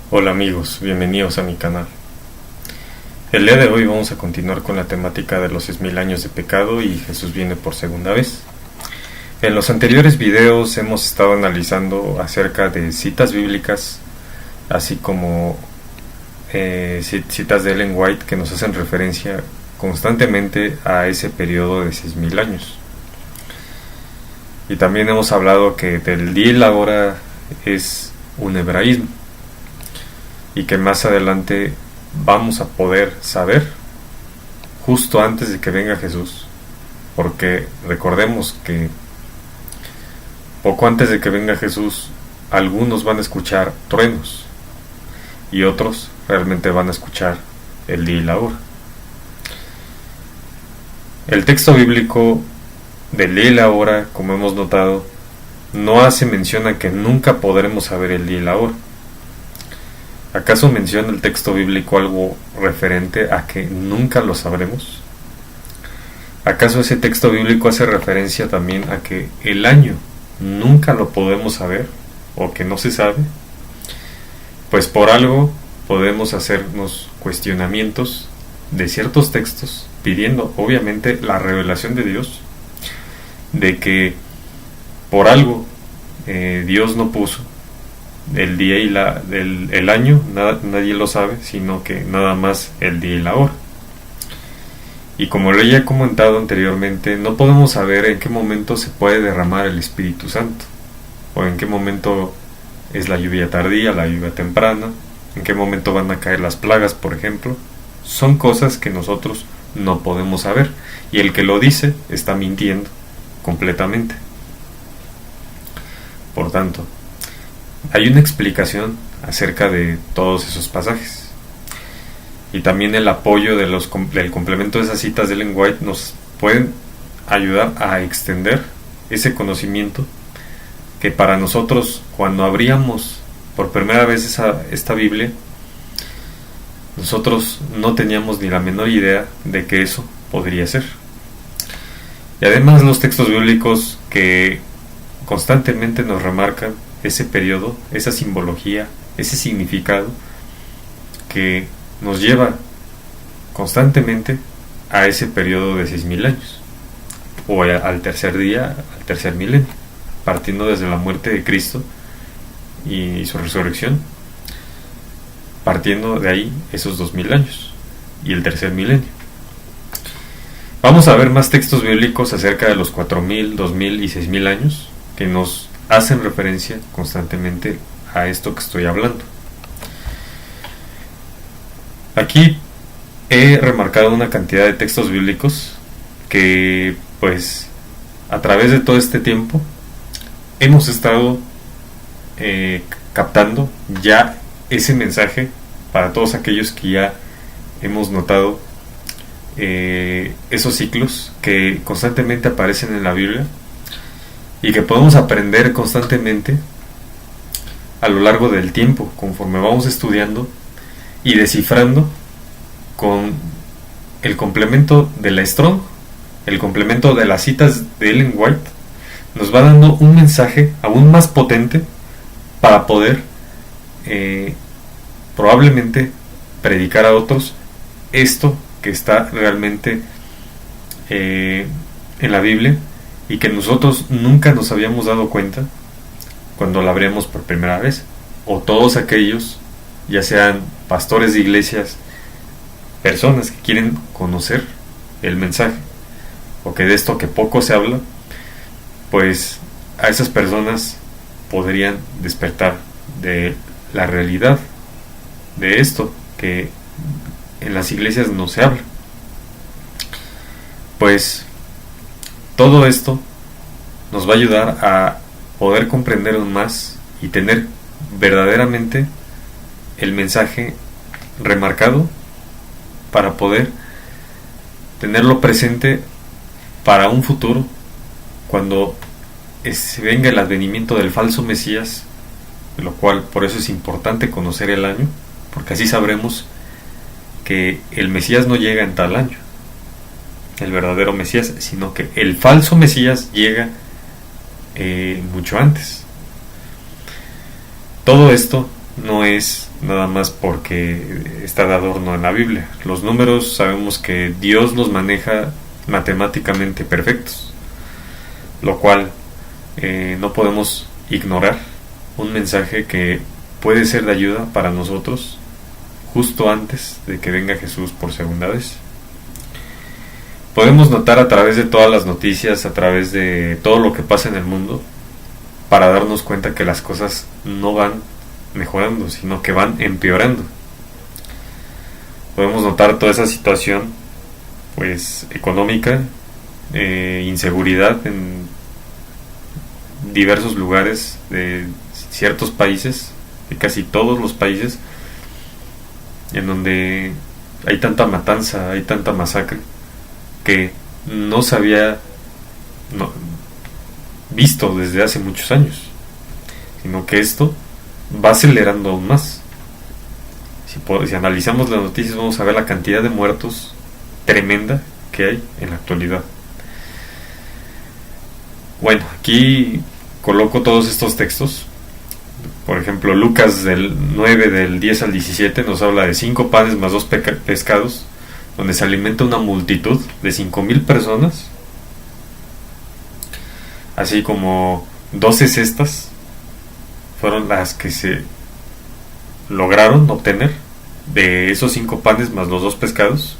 Hola amigos, bienvenidos a mi canal. El día de hoy vamos a continuar con la temática de los 6000 años de pecado y Jesús viene por segunda vez. En los anteriores videos hemos estado analizando acerca de citas bíblicas, así como citas de Ellen White que nos hacen referencia constantemente a ese periodo de 6000 años. Y también hemos hablado que del día y la hora es un hebraísmo, y que más adelante vamos a poder saber justo antes de que venga Jesús, porque recordemos que poco antes de que venga Jesús algunos van a escuchar truenos y otros realmente van a escuchar el día y la hora. El texto bíblico del día y la hora, como hemos notado, no hace mención a que nunca podremos saber el día y la hora. ¿Acaso menciona el texto bíblico algo referente a que nunca lo sabremos? ¿Acaso ese texto bíblico hace referencia también a que el año nunca lo podemos saber o que no se sabe? Pues por algo podemos hacernos cuestionamientos de ciertos textos pidiendo obviamente la revelación de Dios, de que por algo Dios no puso el día y el año, nadie lo sabe, sino que nada más el día y la hora. Y como lo ya he comentado anteriormente, no podemos saber en qué momento se puede derramar el Espíritu Santo, o en qué momento es la lluvia tardía, la lluvia temprana, en qué momento van a caer las plagas, por ejemplo. Son cosas que nosotros no podemos saber, y el que lo dice está mintiendo completamente. Por tanto, hay una explicación acerca de todos esos pasajes, y también el apoyo del complemento de esas citas de Ellen White nos pueden ayudar a extender ese conocimiento que para nosotros, cuando abríamos por primera vez esta Biblia, nosotros no teníamos ni la menor idea de que eso podría ser. Y además los textos bíblicos que constantemente nos remarcan ese periodo, esa simbología, ese significado que nos lleva constantemente a ese periodo de 6000 años, o al tercer día, al tercer milenio, partiendo desde la muerte de Cristo y su resurrección, partiendo de ahí esos 2000 años y el tercer milenio. Vamos a ver más textos bíblicos acerca de los 4000, 2000 y 6000 años que nos hacen referencia constantemente a esto que estoy hablando. Aquí he remarcado una cantidad de textos bíblicos que, pues, a través de todo este tiempo hemos estado captando ya ese mensaje para todos aquellos que ya hemos notado esos ciclos que constantemente aparecen en la Biblia y que podemos aprender constantemente a lo largo del tiempo conforme vamos estudiando y descifrando con el complemento de la Strong, el complemento de las citas de Ellen White. Nos va dando un mensaje aún más potente para poder probablemente predicar a otros esto que está realmente en la Biblia y que nosotros nunca nos habíamos dado cuenta cuando la abrimos por primera vez, o todos aquellos, ya sean pastores de iglesias, personas que quieren conocer el mensaje, o que de esto que poco se habla, pues a esas personas podrían despertar de la realidad de esto que en las iglesias no se habla. Pues todo esto nos va a ayudar a poder comprender aún más y tener verdaderamente el mensaje remarcado para poder tenerlo presente para un futuro cuando se venga el advenimiento del falso Mesías, de lo cual por eso es importante conocer el año, porque así sabremos que el Mesías no llega en tal año, el verdadero Mesías, sino que el falso Mesías llega mucho antes. Todo esto no es nada más porque está de adorno en la Biblia. Los números sabemos que Dios los maneja matemáticamente perfectos, lo cual no podemos ignorar un mensaje que puede ser de ayuda para nosotros justo antes de que venga Jesús por segunda vez. Podemos notar a través de todas las noticias, a través de todo lo que pasa en el mundo, para darnos cuenta que las cosas no van mejorando, sino que van empeorando. Podemos notar toda esa situación pues económica, inseguridad en diversos lugares de ciertos países, de casi todos los países, en donde hay tanta matanza, hay tanta masacre que no se había visto desde hace muchos años, sino que esto va acelerando aún más. Si analizamos las noticias, vamos a ver la cantidad de muertos tremenda que hay en la actualidad. Bueno, aquí coloco todos estos textos. Por ejemplo, Lucas 9 del 10 al 17 nos habla de 5 panes más 2 pescados, donde se alimenta una multitud de 5,000 personas, así como 12 cestas fueron las que se lograron obtener de esos 5 panes más los 2 pescados.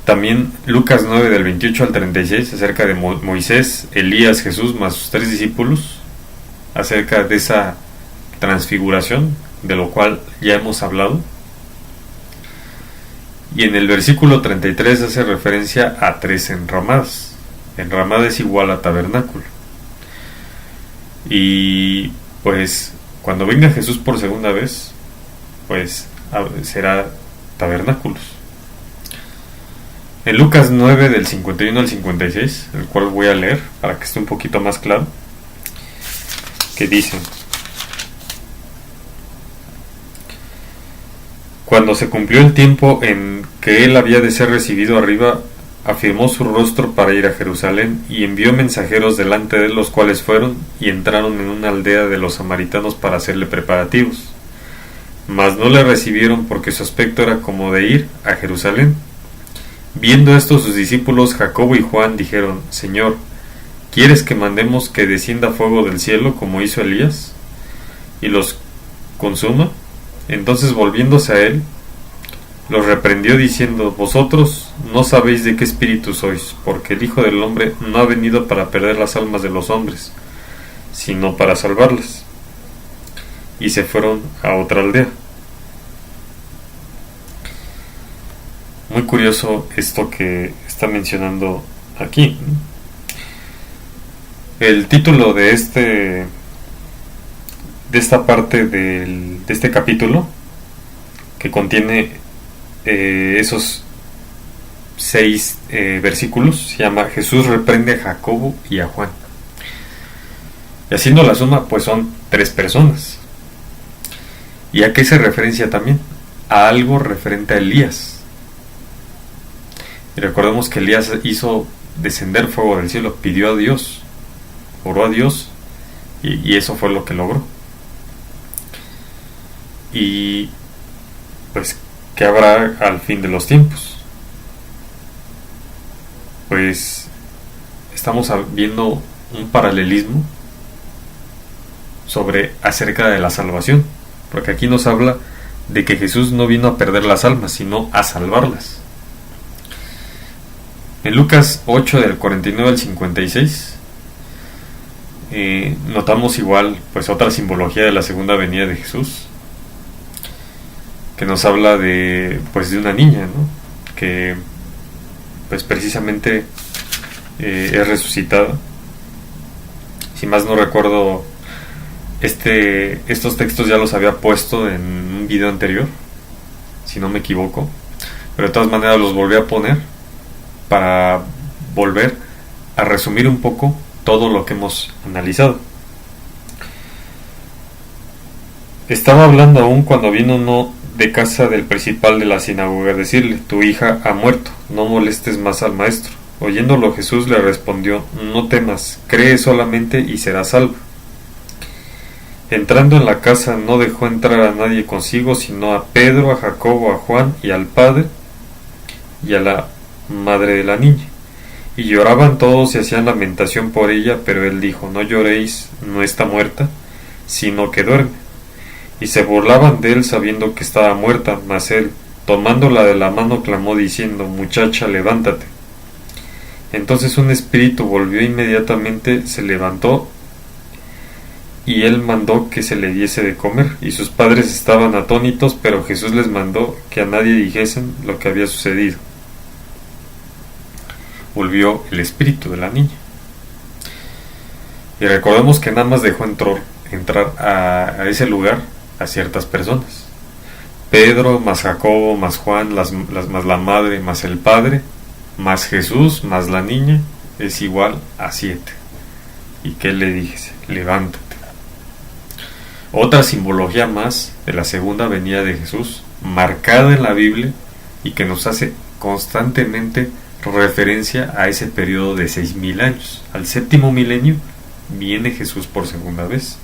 También Lucas 9 del 28 al 36 acerca de Moisés, Elías, Jesús más sus 3 discípulos, acerca de esa transfiguración de lo cual ya hemos hablado. Y en el versículo 33 hace referencia a 3 enramadas. Enramada es igual a tabernáculo. Y pues cuando venga Jesús por segunda vez, pues será tabernáculos. En Lucas 9 del 51 al 56, el cual voy a leer para que esté un poquito más claro, que dice: Cuando se cumplió el tiempo en que él había de ser recibido arriba, afirmó su rostro para ir a Jerusalén y envió mensajeros delante de él, los cuales fueron y entraron en una aldea de los samaritanos para hacerle preparativos. Mas no le recibieron porque su aspecto era como de ir a Jerusalén. Viendo esto, sus discípulos Jacobo y Juan dijeron: Señor, ¿quieres que mandemos que descienda fuego del cielo como hizo Elías y los consuma? Entonces, volviéndose a él, los reprendió diciendo: Vosotros no sabéis de qué espíritu sois, porque el Hijo del Hombre no ha venido para perder las almas de los hombres, sino para salvarlas. Y se fueron a otra aldea. Muy curioso esto que está mencionando aquí. El título de esta parte de este capítulo, que contiene esos 6 versículos, se llama Jesús reprende a Jacobo y a Juan. Y haciendo la suma, pues son 3 personas. ¿Y a qué se referencia también? A algo referente a Elías. Y recordemos que Elías hizo descender fuego del cielo, pidió a Dios, oró a Dios, y eso fue lo que logró. Y pues, ¿qué habrá al fin de los tiempos? Pues estamos viendo un paralelismo acerca de la salvación, porque aquí nos habla de que Jesús no vino a perder las almas, sino a salvarlas. En Lucas 8 del 49 al 56 notamos igual pues otra simbología de la segunda venida de Jesús, que nos habla de una niña, ¿no?, que pues precisamente es resucitada. Si más no recuerdo, estos textos ya los había puesto en un video anterior, si no me equivoco, pero de todas maneras los volví a poner para volver a resumir un poco todo lo que hemos analizado. Estaba hablando aún cuando vino uno de casa del principal de la sinagoga a decirle: tu hija ha muerto, no molestes más al maestro. Oyéndolo, Jesús le respondió: no temas, cree solamente y serás salvo. Entrando en la casa no dejó entrar a nadie consigo, sino a Pedro, a Jacobo, a Juan y al padre y a la madre de la niña. Y lloraban todos y hacían lamentación por ella, pero él dijo: no lloréis, no está muerta, sino que duerme. Y se burlaban de él sabiendo que estaba muerta, mas él, tomándola de la mano, clamó diciendo: muchacha, levántate. Entonces un espíritu volvió inmediatamente, se levantó, y él mandó que se le diese de comer. Y sus padres estaban atónitos, pero Jesús les mandó que a nadie dijesen lo que había sucedido. Volvió el espíritu de la niña. Y recordemos que nada más dejó entrar a ese lugar a ciertas personas. Pedro, más Jacobo, más Juan, más la madre, más el padre, más Jesús, más la niña, es igual a 7. ¿Y qué le dije? Levántate. Otra simbología más de la segunda venida de Jesús, marcada en la Biblia y que nos hace constantemente referencia a ese periodo de 6.000 años. Al 7º milenio viene Jesús por segunda vez.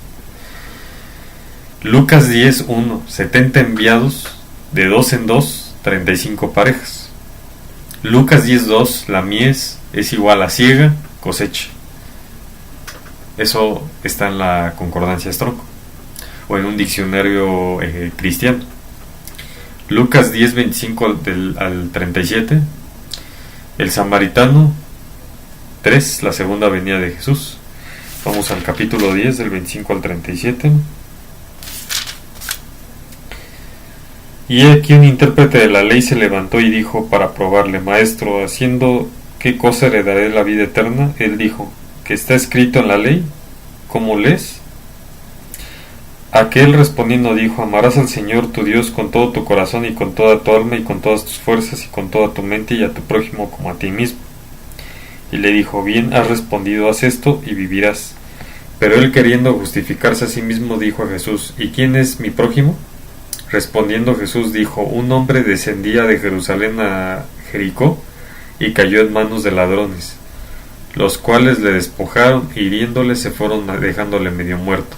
Lucas 10:1, 70 enviados, de 2 en 2, 35 parejas. Lucas 10:2, la mies es igual a siega, cosecha. Eso está en la concordancia Strong o en un diccionario cristiano. Lucas 10:25 al 37, el samaritano 3, la segunda venida de Jesús. Vamos al capítulo 10 del 25 al 37. Y aquí un intérprete de la ley se levantó y dijo para probarle: maestro, ¿haciendo qué cosa heredaré la vida eterna? Él dijo: ¿que está escrito en la ley? ¿Cómo lees? Aquel respondiendo dijo: amarás al Señor tu Dios con todo tu corazón y con toda tu alma y con todas tus fuerzas y con toda tu mente, y a tu prójimo como a ti mismo. Y le dijo: bien has respondido, haz esto y vivirás. Pero él, queriendo justificarse a sí mismo, dijo a Jesús: ¿y quién es mi prójimo? Respondiendo Jesús dijo: un hombre descendía de Jerusalén a Jericó y cayó en manos de ladrones, los cuales le despojaron, hiriéndole se fueron dejándole medio muerto.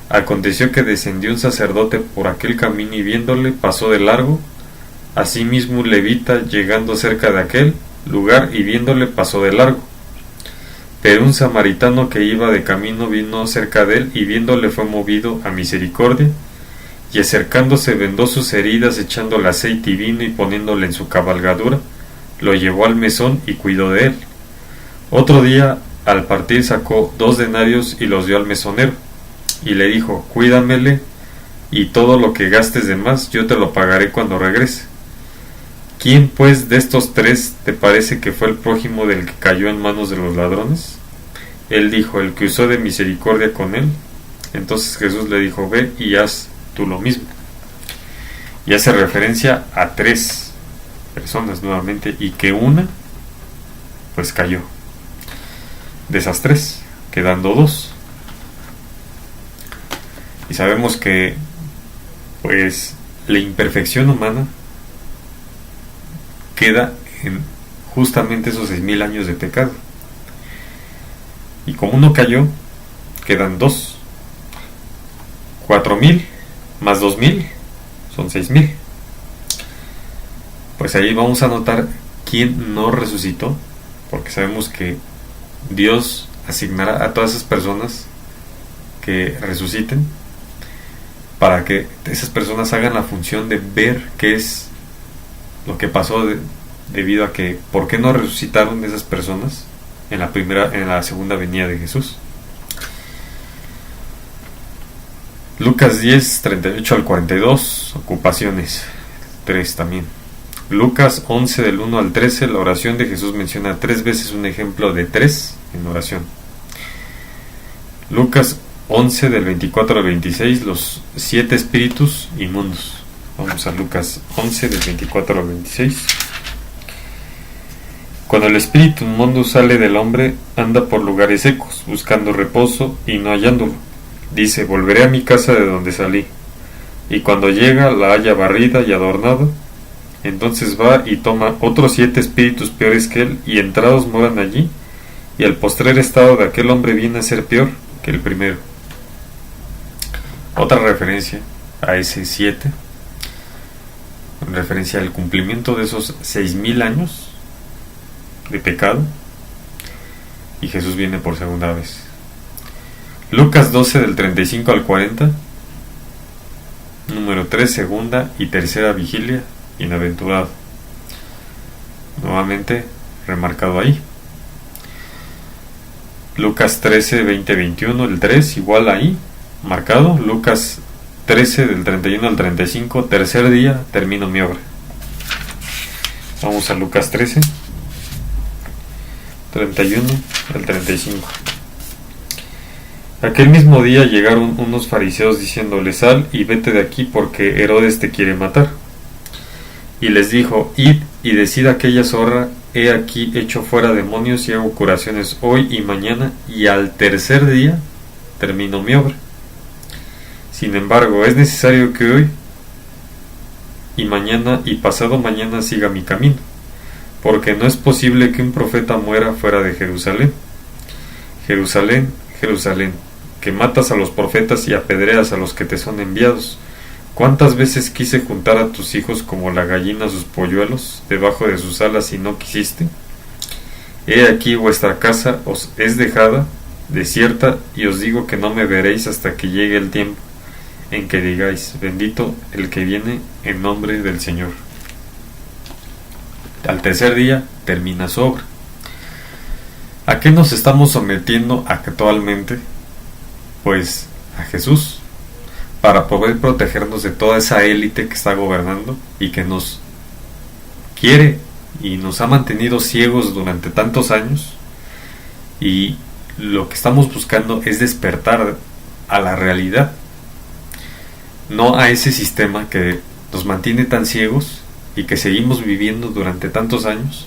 Aconteció que descendió un sacerdote por aquel camino y viéndole pasó de largo. Asimismo un levita, llegando cerca de aquel lugar y viéndole, pasó de largo. Pero un samaritano que iba de camino vino cerca de él y viéndole fue movido a misericordia, y acercándose vendó sus heridas, echándole aceite y vino y poniéndole en su cabalgadura, lo llevó al mesón y cuidó de él. Otro día al partir sacó 2 denarios y los dio al mesonero, y le dijo: cuídamele, y todo lo que gastes de más yo te lo pagaré cuando regrese. ¿Quién pues de estos 3 te parece que fue el prójimo del que cayó en manos de los ladrones? Él dijo: el que usó de misericordia con él. Entonces Jesús le dijo: ve y haz tú lo mismo. Y hace referencia a 3 personas nuevamente, y que una pues cayó. De esas 3, quedando 2. Y sabemos que pues la imperfección humana queda en justamente esos 6.000 años de pecado. Y como uno cayó, quedan 2. 4.000 más 2.000 son 6.000. Pues ahí vamos a notar quién no resucitó, porque sabemos que Dios asignará a todas esas personas que resuciten para que esas personas hagan la función de ver qué es lo que pasó debido a que por qué no resucitaron esas personas en la segunda venida de Jesús. Lucas 10, 38 al 42, ocupaciones 3 también. Lucas 11 del 1 al 13, la oración de Jesús menciona 3 veces un ejemplo de 3 en oración. Lucas 11 del 24 al 26, los 7 espíritus inmundos. Vamos a Lucas 11 del 24 al 26. Cuando el espíritu inmundo sale del hombre, anda por lugares secos, buscando reposo y no hallándolo. Dice: volveré a mi casa de donde salí. Y cuando llega, la halla barrida y adornada. Entonces va y toma otros 7 espíritus peores que él, y entrados moran allí, y el postrer estado de aquel hombre viene a ser peor que el primero. Otra referencia a ese 7, en referencia al cumplimiento de esos 6000 años de pecado, y Jesús viene por segunda vez. Lucas 12 del 35 al 40, número 3, segunda y tercera vigilia, bienaventurado. Nuevamente remarcado ahí. Lucas 13, 20, 21, el 3 igual ahí, marcado. Lucas 13 del 31 al 35, tercer día, termino mi obra. Vamos a Lucas 13, 31 al 35. Aquel mismo día llegaron unos fariseos diciéndole: sal y vete de aquí, porque Herodes te quiere matar. Y les dijo: id y decid a aquella zorra: he aquí echo fuera demonios y hago curaciones hoy y mañana, y al tercer día termino mi obra. Sin embargo, es necesario que hoy y mañana y pasado mañana siga mi camino, porque no es posible que un profeta muera fuera de Jerusalén. Jerusalén, Jerusalén, que matas a los profetas y apedreas a los que te son enviados. ¿Cuántas veces quise juntar a tus hijos como la gallina sus polluelos debajo de sus alas y no quisiste? He aquí vuestra casa os es dejada desierta, y os digo que no me veréis hasta que llegue el tiempo en que digáis: bendito el que viene en nombre del Señor. Al tercer día termina su obra. ¿A qué nos estamos sometiendo actualmente? Pues a Jesús, para poder protegernos de toda esa élite que está gobernando y que nos quiere y nos ha mantenido ciegos durante tantos años, y lo que estamos buscando es despertar a la realidad, no a ese sistema que nos mantiene tan ciegos y que seguimos viviendo durante tantos años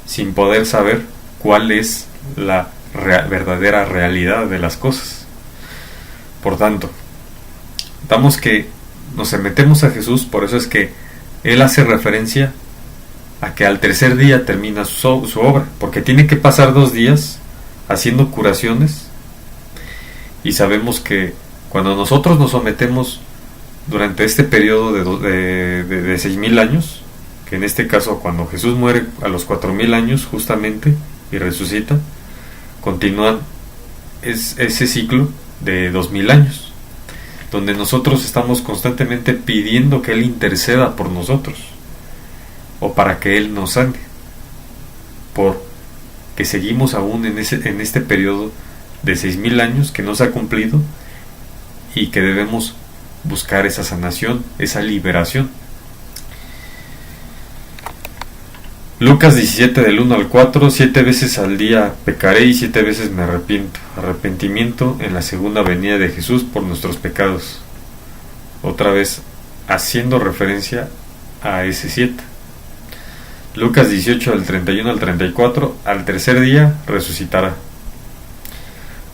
sin poder saber cuál es la verdadera realidad de las cosas. Por tanto, damos que nos sometemos a Jesús. Por eso es que Él hace referencia a que al tercer día termina su obra, porque tiene que pasar 2 días haciendo curaciones, y sabemos que cuando nosotros nos sometemos durante este periodo de 6000 años, que en este caso cuando Jesús muere a los 4000 años justamente y resucita, continúan ese ciclo de 2000 años, donde nosotros estamos constantemente pidiendo que Él interceda por nosotros, o para que Él nos sane, porque seguimos aún en este periodo de 6000 años que no se ha cumplido, y que debemos buscar esa sanación, esa liberación. Lucas 17 del 1 al 4, 7 veces al día pecaré y 7 veces me arrepiento. Arrepentimiento en la segunda venida de Jesús por nuestros pecados. Otra vez haciendo referencia a ese 7. Lucas 18 del 31 al 34, al tercer día resucitará.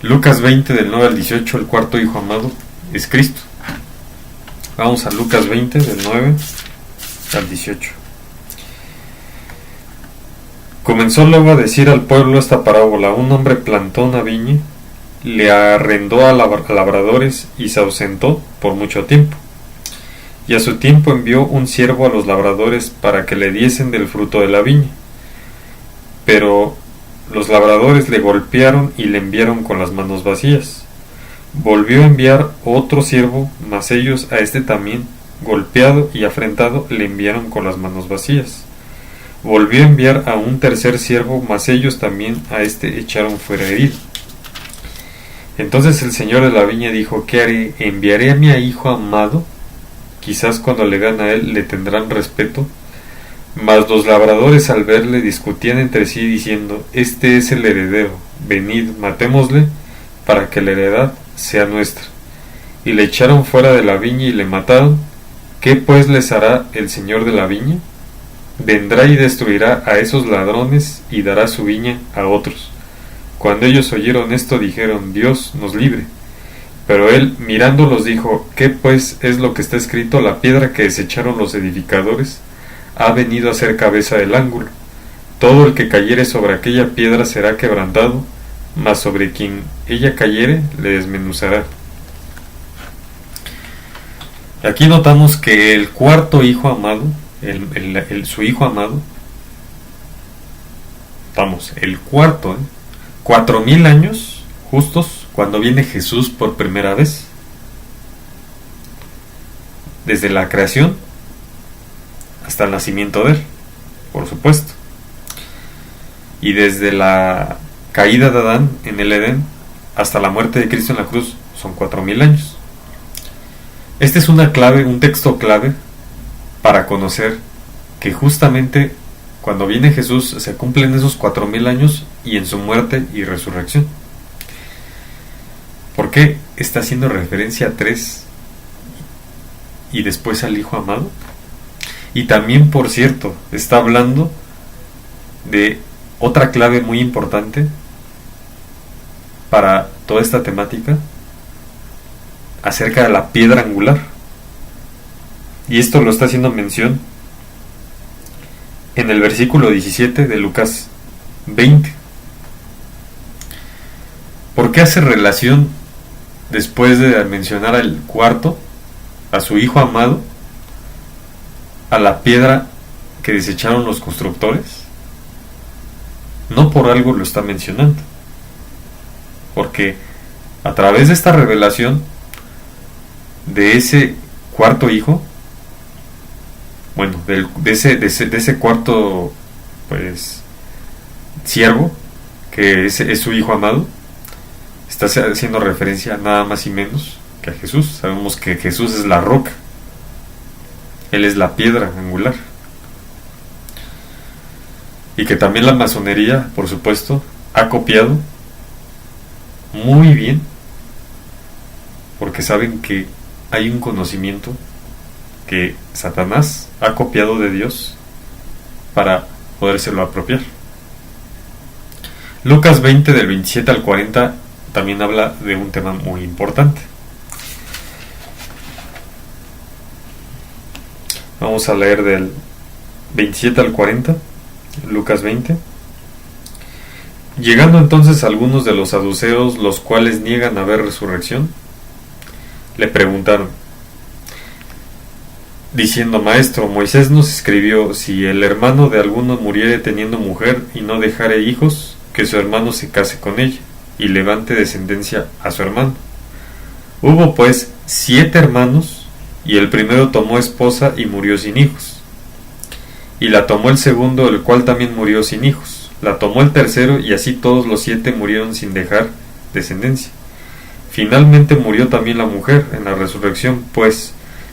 Lucas 20 del 9 al 18, el cuarto hijo amado es Cristo. Vamos a Lucas 20 del 9 al 18. Comenzó luego a decir al pueblo esta parábola: un hombre plantó una viña, le arrendó a labradores y se ausentó por mucho tiempo. Y a su tiempo envió un siervo a los labradores para que le diesen del fruto de la viña. Pero los labradores le golpearon y le enviaron con las manos vacías. Volvió a enviar otro siervo, mas ellos a este también, golpeado y afrentado, le enviaron con las manos vacías. Volvió a enviar a un tercer siervo, mas ellos también a este echaron fuera herido. Entonces el señor de la viña dijo: ¿qué haré? ¿Enviaré a mi hijo amado? Quizás cuando le vean a él le tendrán respeto. Mas los labradores al verle discutían entre sí diciendo: este es el heredero, venid, matémosle, para que la heredad sea nuestra. Y le echaron fuera de la viña y le mataron. ¿Qué pues les hará el señor de la viña? Vendrá y destruirá a esos ladrones y dará su viña a otros. Cuando ellos oyeron esto, dijeron: Dios nos libre. Pero él, mirándolos, dijo: ¿qué pues es lo que está escrito? La piedra que desecharon los edificadores ha venido a ser cabeza del ángulo. Todo el que cayere sobre aquella piedra será quebrantado, mas sobre quien ella cayere le desmenuzará. Aquí notamos que el cuarto hijo amado, su hijo amado, vamos, el cuarto, 4000 años justos cuando viene Jesús por primera vez. Desde la creación hasta el nacimiento de él, por supuesto. Y desde la caída de Adán en el Edén hasta la muerte de Cristo en la cruz son 4000 años. Este es una clave, un texto clave para conocer que justamente cuando viene Jesús se cumplen esos 4000 años y en su muerte y resurrección. ¿Por qué está haciendo referencia a 3 y después al Hijo amado? Y también, por cierto, está hablando de otra clave muy importante para toda esta temática acerca de la piedra angular. Y esto lo está haciendo mención en el versículo 17 de Lucas 20. ¿Por qué hace relación después de mencionar al cuarto, a su hijo amado, a la piedra que desecharon los constructores? No por algo lo está mencionando, porque a través de esta revelación de ese cuarto hijo, bueno, de ese cuarto pues siervo, que es su hijo amado, está haciendo referencia nada más y menos que a Jesús. Sabemos que Jesús es la roca, Él es la piedra angular. Y que también la masonería, por supuesto, ha copiado muy bien, porque saben que hay un conocimiento que Satanás ha copiado de Dios para podérselo apropiar. Lucas 20 del 27 al 40 también habla de un tema muy importante. Vamos a leer del 27 al 40, Lucas 20. Llegando entonces algunos de los saduceos, los cuales niegan haber resurrección, le preguntaron, diciendo: Maestro, Moisés nos escribió, si el hermano de alguno muriere teniendo mujer y no dejare hijos, que su hermano se case con ella y levante descendencia a su hermano. Hubo pues 7 hermanos, y el primero tomó esposa y murió sin hijos. Y la tomó el segundo, el cual también murió sin hijos. La tomó el tercero, y así todos los 7 murieron sin dejar descendencia. Finalmente murió también la mujer en la resurrección, pues,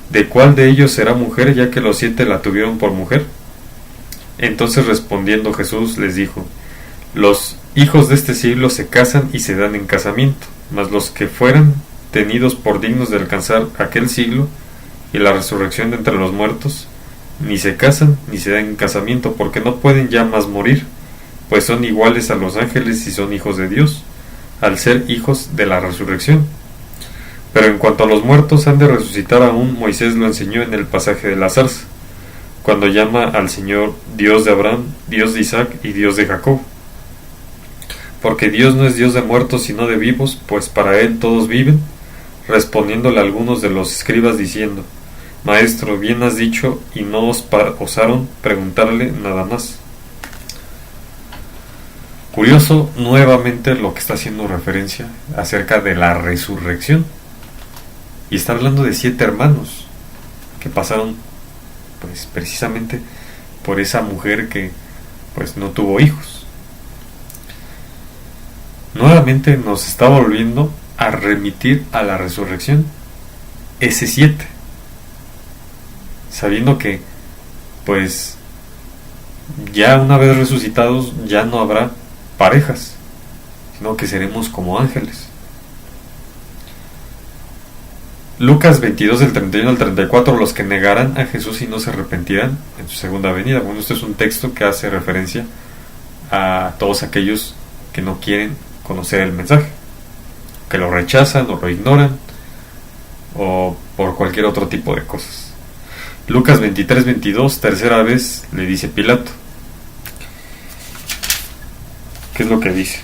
¿de cuál de ellos será mujer, ya que los 7 la tuvieron por mujer? Entonces respondiendo Jesús les dijo: Los hijos de este siglo se casan y se dan en casamiento, mas los que fueran tenidos por dignos de alcanzar aquel siglo y la resurrección de entre los muertos, ni se casan ni se dan en casamiento, porque no pueden ya más morir, pues son iguales a los ángeles y son hijos de Dios, al ser hijos de la resurrección. Pero en cuanto a los muertos, han de resucitar aún. Moisés lo enseñó en el pasaje de la zarza, cuando llama al Señor Dios de Abraham, Dios de Isaac y Dios de Jacob. Porque Dios no es Dios de muertos sino de vivos, pues para Él todos viven. Respondiéndole algunos de los escribas diciendo: Maestro, bien has dicho, y no osaron preguntarle nada más. Curioso nuevamente lo que está haciendo referencia acerca de la resurrección. Y está hablando de 7 hermanos que pasaron pues precisamente por esa mujer que pues no tuvo hijos. Nuevamente nos está volviendo a remitir a la resurrección, ese 7, sabiendo que pues ya una vez resucitados ya no habrá parejas, sino que seremos como ángeles. Lucas 22 del 31 al 34, los que negarán a Jesús y no se arrepentirán en su segunda venida. Bueno, este es un texto que hace referencia a todos aquellos que no quieren conocer el mensaje, que lo rechazan o lo ignoran, o por cualquier otro tipo de cosas. Lucas 23-22, tercera vez le dice Pilato. ¿Qué es lo que dice?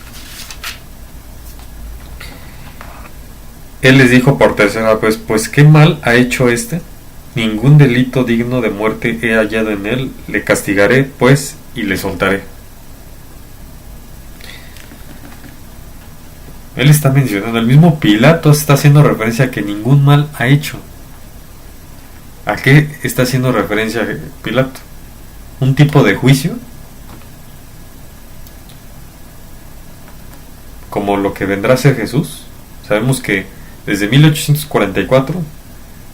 Él les dijo por tercera vez: pues qué mal ha hecho este. ningún delito digno de muerte he hallado en él, le castigaré, pues, y le soltaré. Él está mencionando, el mismo Pilato está haciendo referencia a que ningún mal ha hecho. ¿A qué está haciendo referencia Pilato? ¿Un tipo de juicio? Como lo que vendrá a ser Jesús. Sabemos que desde 1844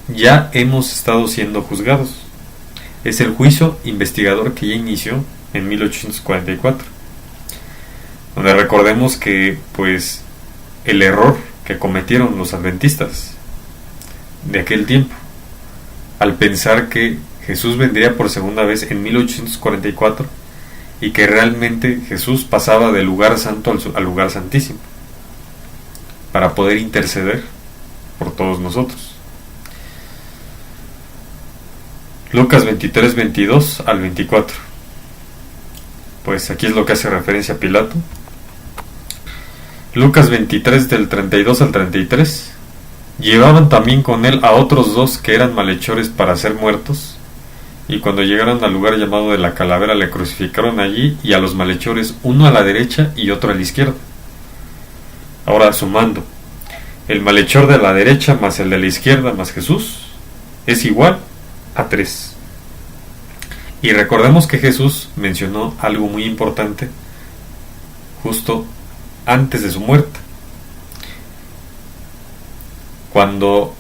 ya hemos estado siendo juzgados. Es el juicio investigador que ya inició en 1844. Donde recordemos que, pues, el error que cometieron los adventistas de aquel tiempo, al pensar que Jesús vendría por segunda vez en 1844 y que realmente Jesús pasaba del lugar santo al lugar santísimo para poder interceder por todos nosotros. Lucas 23, 22 al 24. Pues aquí es lo que hace referencia a Pilato. Lucas 23 del 32 al 33. Llevaban también con él a otros dos que eran malhechores para ser muertos, y cuando llegaron al lugar llamado de la Calavera le crucificaron allí, y a los malhechores uno a la derecha y otro a la izquierda. Ahora sumando, el malhechor de la derecha más el de la izquierda más Jesús es igual a 3. Y recordemos que Jesús mencionó algo muy importante justo antes de su muerte, cuando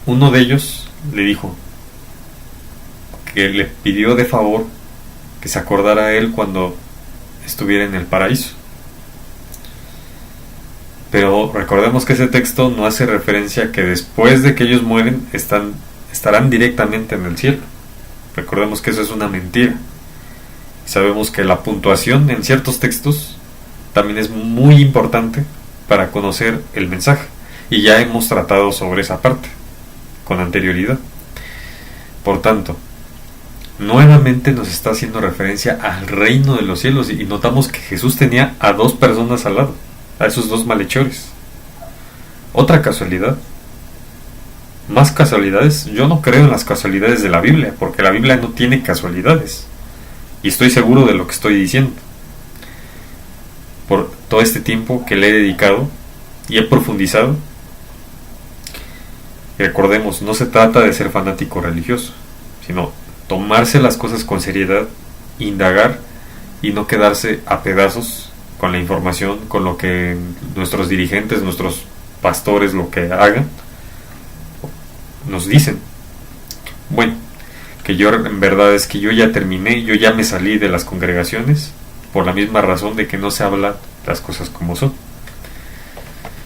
uno de ellos le dijo que le pidió de favor que se acordara a él cuando estuviera en el paraíso. Pero recordemos que ese texto no hace referencia a que después de que ellos mueren estarán directamente en el cielo. Recordemos que eso es una mentira. Sabemos que la puntuación en ciertos textos también es muy importante para conocer el mensaje, y ya hemos tratado sobre esa parte con anterioridad. Por tanto, nuevamente nos está haciendo referencia al reino de los cielos, y notamos que Jesús tenía a 2 personas al lado, a esos 2 malhechores. Otra casualidad, más casualidades. Yo no creo en las casualidades de la Biblia, porque la Biblia no tiene casualidades, y estoy seguro de lo que estoy diciendo por todo este tiempo que le he dedicado y he profundizado. Y recordemos, no se trata de ser fanático religioso, sino tomarse las cosas con seriedad, indagar y no quedarse a pedazos con la información, con lo que nuestros dirigentes, nuestros pastores, lo que hagan, nos dicen. Bueno, que yo en verdad es que yo ya terminé, yo ya me salí de las congregaciones por la misma razón de que no se habla las cosas como son.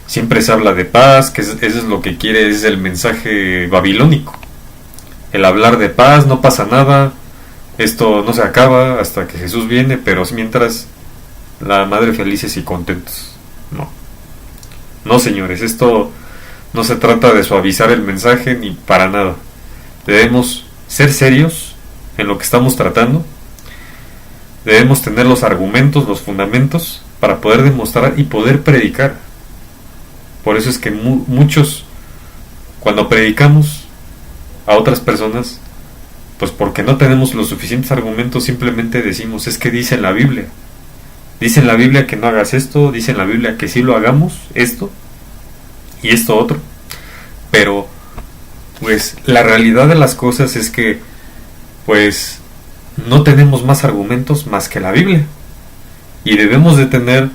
Siempre se habla de paz, que eso es lo que quiere, es el mensaje babilónico. El hablar de paz, no pasa nada, esto no se acaba hasta que Jesús viene, pero mientras la madre felices y contentos. No, señores, esto no se trata de suavizar el mensaje ni para nada. Debemos ser serios en lo que estamos tratando. Debemos tener los argumentos, los fundamentos para poder demostrar y poder predicar. Por eso es que muchos, cuando predicamos a otras personas, pues porque no tenemos los suficientes argumentos, simplemente decimos, es que dice en la Biblia. Dice en la Biblia que no hagas esto, dice en la Biblia que sí lo hagamos, esto y esto otro. Pero, pues, la realidad de las cosas es que, pues, no tenemos más argumentos más que la Biblia. Y debemos de tener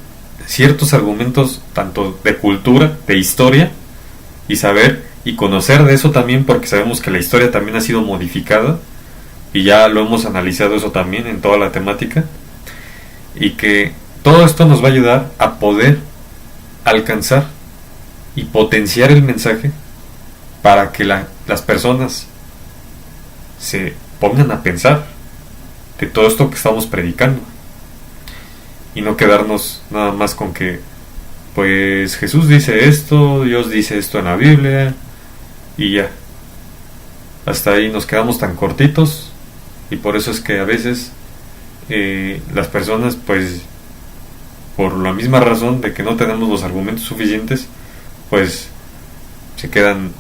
ciertos argumentos tanto de cultura, de historia, y saber y conocer de eso también, porque sabemos que la historia también ha sido modificada y ya lo hemos analizado eso también en toda la temática, y que todo esto nos va a ayudar a poder alcanzar y potenciar el mensaje para que las personas se pongan a pensar de todo esto que estamos predicando. Y no quedarnos nada más con que, pues, Jesús dice esto, Dios dice esto en la Biblia, y ya. Hasta ahí nos quedamos tan cortitos, y por eso es que a veces las personas, pues, por la misma razón de que no tenemos los argumentos suficientes, pues, se quedan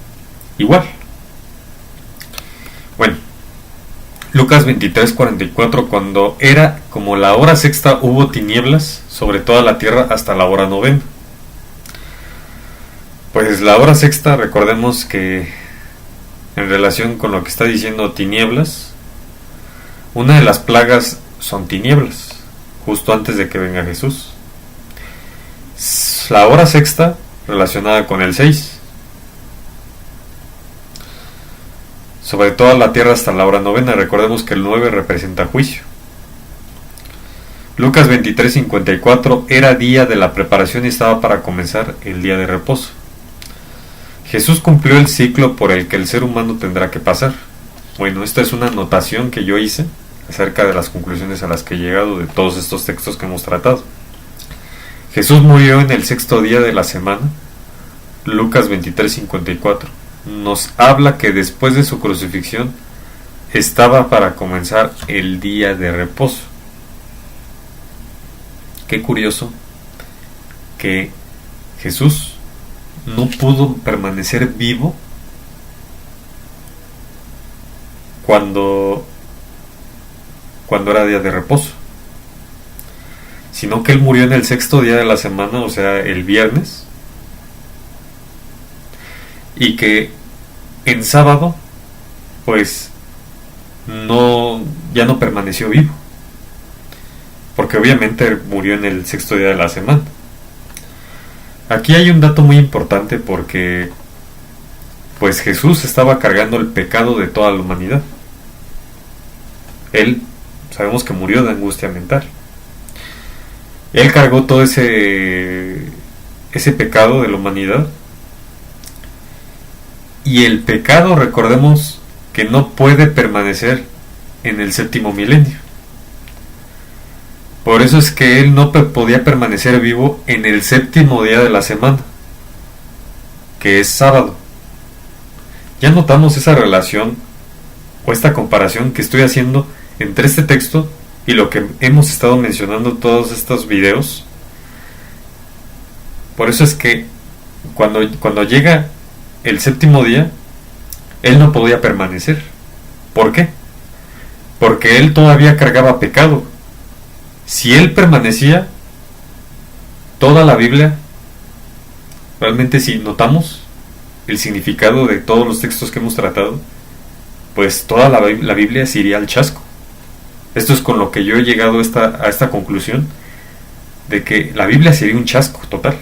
igual. Lucas 23:44, cuando era como la hora sexta, hubo tinieblas sobre toda la tierra hasta la hora novena. Pues la hora sexta, recordemos que en relación con lo que está diciendo tinieblas, una de las plagas son tinieblas, justo antes de que venga Jesús. La hora sexta relacionada con el 6, sobre toda la tierra hasta la hora novena. Recordemos que el 9 representa juicio. Lucas 23:54, era día de la preparación y estaba para comenzar el día de reposo. Jesús cumplió el ciclo por el que el ser humano tendrá que pasar. Bueno, esta es una anotación que yo hice acerca de las conclusiones a las que he llegado de todos estos textos que hemos tratado. Jesús murió en el sexto día de la semana. Lucas 23:54 nos habla que después de su crucifixión estaba para comenzar el día de reposo. Qué curioso que Jesús no pudo permanecer vivo cuando era día de reposo, sino que él murió en el sexto día de la semana, o sea, el viernes, y que en sábado pues ya no permaneció vivo, porque obviamente murió en el sexto día de la semana. Aquí hay un dato muy importante, porque pues Jesús estaba cargando el pecado de toda la humanidad. Él, sabemos que murió de angustia mental. Él cargó todo ese pecado de la humanidad. Y el pecado, recordemos que no puede permanecer en el séptimo milenio. Por eso es que él no podía permanecer vivo en el séptimo día de la semana, que es sábado. Ya notamos esa relación o esta comparación que estoy haciendo entre este texto y lo que hemos estado mencionando todos estos videos. Por eso es que cuando llega el séptimo día, él no podía permanecer. ¿Por qué? Porque él todavía cargaba pecado. Si él permanecía, toda la Biblia, realmente si notamos el significado de todos los textos que hemos tratado, pues toda la Biblia se iría al chasco. Esto es con lo que yo he llegado a esta conclusión, de que la Biblia sería un chasco total.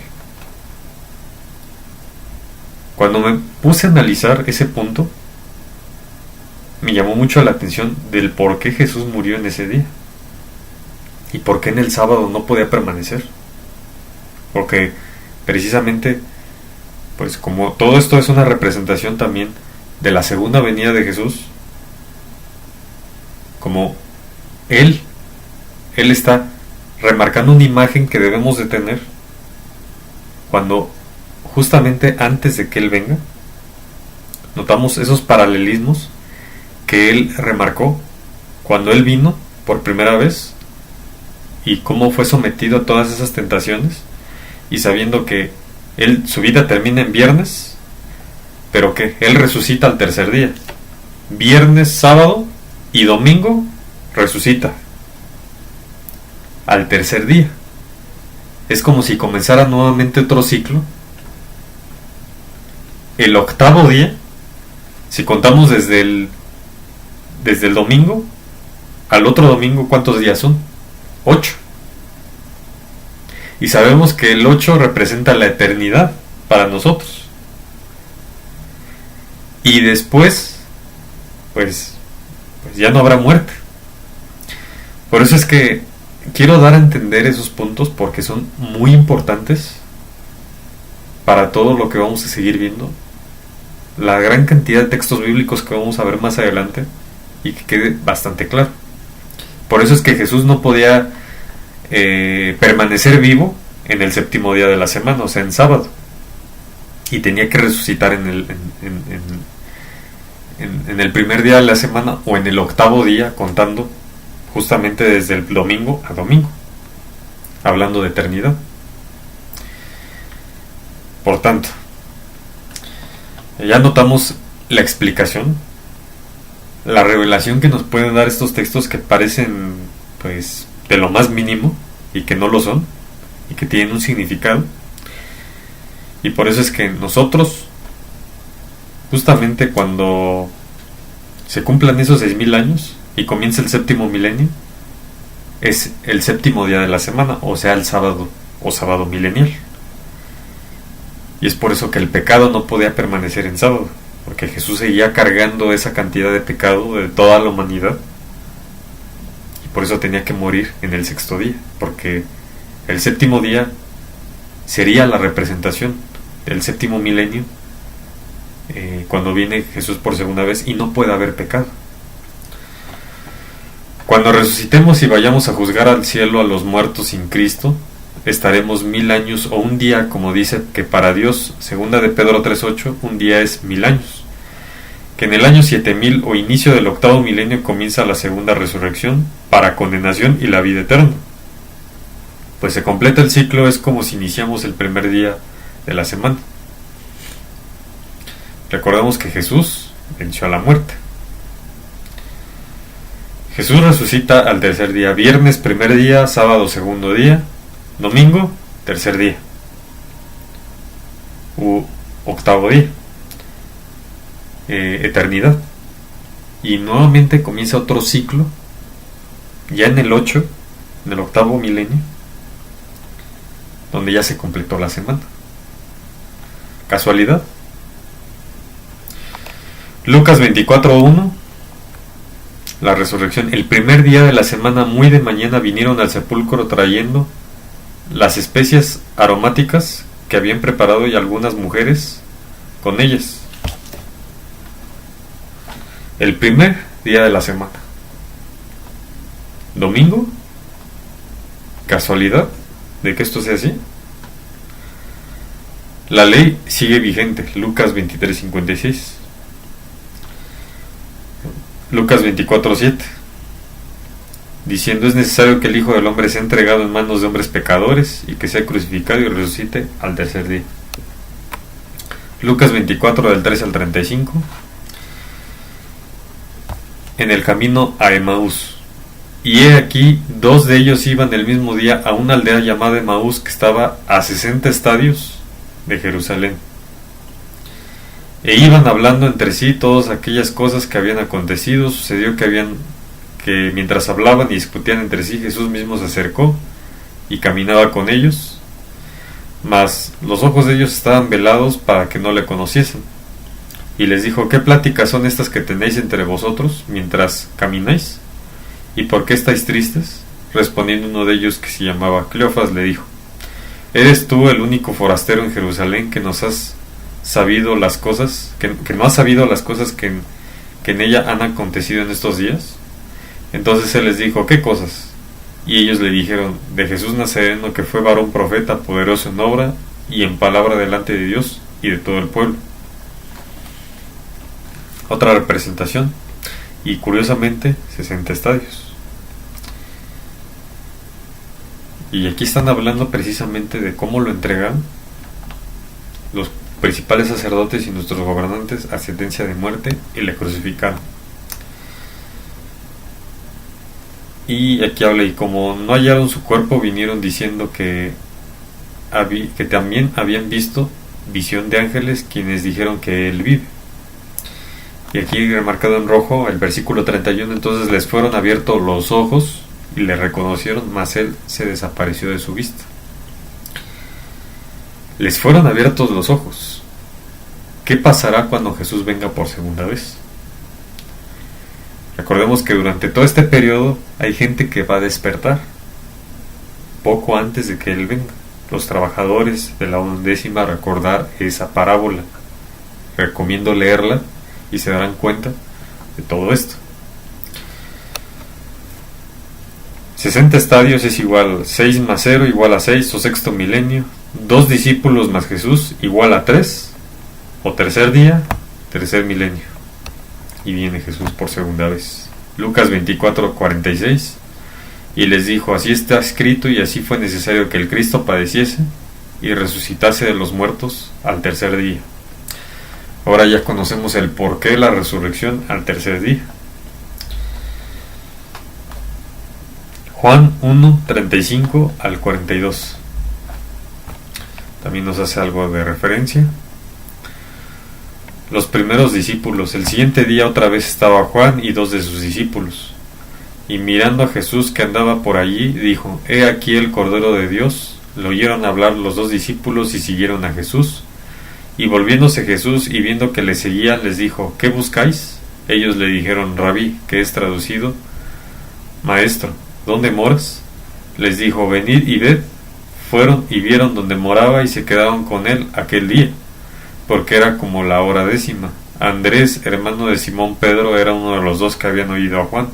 Cuando me puse a analizar ese punto, me llamó mucho la atención del por qué Jesús murió en ese día y por qué en el sábado no podía permanecer. Porque precisamente, pues como todo esto es una representación también de la segunda venida de Jesús, como Él está remarcando una imagen que debemos de tener cuando justamente antes de que Él venga. Notamos esos paralelismos que Él remarcó cuando Él vino por primera vez y cómo fue sometido a todas esas tentaciones, y sabiendo que su vida termina en viernes, pero que Él resucita al tercer día. Viernes, sábado y domingo resucita al tercer día. Es como si comenzara nuevamente otro ciclo. El octavo día, si contamos desde el domingo al otro domingo, ¿cuántos días son? 8. Y sabemos que el 8 representa la eternidad para nosotros. Y después, pues ya no habrá muerte. Por eso es que quiero dar a entender esos puntos, porque son muy importantes para todo lo que vamos a seguir viendo, la gran cantidad de textos bíblicos que vamos a ver más adelante, y que quede bastante claro. Por eso es que Jesús no podía permanecer vivo en el séptimo día de la semana, o sea, en sábado, y tenía que resucitar en el primer día de la semana, o en el octavo día, contando justamente desde el domingo a domingo, hablando de eternidad. Por tanto, ya notamos la explicación la revelación que nos pueden dar estos textos que parecen pues de lo más mínimo y que no lo son y que tienen un significado. Y por eso es que nosotros, justamente cuando se cumplan esos 6000 años y comienza el séptimo milenio, es el séptimo día de la semana, o sea, el sábado o sábado milenial. Y es por eso que el pecado no podía permanecer en sábado, porque Jesús seguía cargando esa cantidad de pecado de toda la humanidad, y por eso tenía que morir en el sexto día, porque el séptimo día sería la representación del séptimo milenio, cuando viene Jesús por segunda vez y no puede haber pecado. Cuando resucitemos y vayamos a juzgar al cielo a los muertos sin Cristo, estaremos 1000 años o un día, como dice que para Dios, segunda de Pedro 3:8, un día es 1000 años. Que en el año 7000 o inicio del octavo milenio comienza la segunda resurrección para condenación y la vida eterna. Pues se completa el ciclo, es como si iniciamos el primer día de la semana. Recordemos que Jesús venció a la muerte. Jesús resucita al tercer día, viernes primer día, sábado segundo día, domingo tercer día u octavo día, eternidad. Y nuevamente comienza otro ciclo, ya en el 8, en el octavo milenio, donde ya se completó la semana. ¿Casualidad? Lucas 24:1, la resurrección. El primer día de la semana, muy de mañana, vinieron al sepulcro trayendo las especias aromáticas que habían preparado y algunas mujeres con ellas. El primer día de la semana. Domingo. ¿Casualidad de que esto sea así? La ley sigue vigente. Lucas 23:56. Lucas 24:7, diciendo: es necesario que el Hijo del Hombre sea entregado en manos de hombres pecadores y que sea crucificado y resucite al tercer día. Lucas 24 del 13 al 35. En el camino a Emaús. Y he aquí, 2 de ellos iban el mismo día a una aldea llamada Emaús, que estaba a 60 estadios de Jerusalén. E iban hablando entre sí todas aquellas cosas que habían acontecido. Sucedió que mientras hablaban y discutían entre sí, Jesús mismo se acercó y caminaba con ellos, mas los ojos de ellos estaban velados para que no le conociesen. Y les dijo: ¿qué pláticas son estas que tenéis entre vosotros mientras camináis? ¿Y por qué estáis tristes? Respondiendo uno de ellos, que se llamaba Cleofas, le dijo: ¿eres tú el único forastero en Jerusalén que nos has sabido las cosas, que no ha sabido las cosas que en ella han acontecido en estos días? Entonces él les dijo: ¿qué cosas? Y ellos le dijeron: de Jesús Nazareno, que fue varón profeta, poderoso en obra y en palabra delante de Dios y de todo el pueblo. Otra representación, y curiosamente 60 estadios. Y aquí están hablando precisamente de cómo lo entregaron los principales sacerdotes y nuestros gobernantes a sentencia de muerte y le crucificaron. Y aquí habla: y como no hallaron su cuerpo, vinieron diciendo que también habían visto visión de ángeles, quienes dijeron que él vive. Y aquí remarcado en rojo el versículo 31: entonces les fueron abiertos los ojos y le reconocieron, mas él se desapareció de su vista. Les fueron abiertos los ojos. ¿Qué pasará cuando Jesús venga por segunda vez? Recordemos que durante todo este periodo hay gente que va a despertar poco antes de que Él venga. Los trabajadores de la 11ª, recordar esa parábola. Recomiendo leerla y se darán cuenta de todo esto. 60 estadios es igual 6 más 0 igual a 6, o sexto milenio. 2 discípulos más Jesús igual a 3, o tercer día, tercer milenio. Y viene Jesús por segunda vez. Lucas 24:46. Y les dijo: así está escrito, y así fue necesario que el Cristo padeciese y resucitase de los muertos al tercer día. Ahora ya conocemos el porqué de la resurrección al tercer día. Juan 1, 35 al 42. También nos hace algo de referencia. Los primeros discípulos. El siguiente día otra vez estaba Juan y 2 de sus discípulos. Y mirando a Jesús que andaba por allí, dijo: He aquí el Cordero de Dios. Lo oyeron hablar los 2 discípulos y siguieron a Jesús. Y volviéndose Jesús y viendo que le seguían, les dijo: ¿Qué buscáis? Ellos le dijeron: Rabí, que es traducido Maestro, ¿dónde moras? Les dijo: Venid y ved. Fueron y vieron donde moraba y se quedaron con él aquel día, porque era como la hora 10. Andrés, hermano de Simón Pedro, era uno de los 2 que habían oído a Juan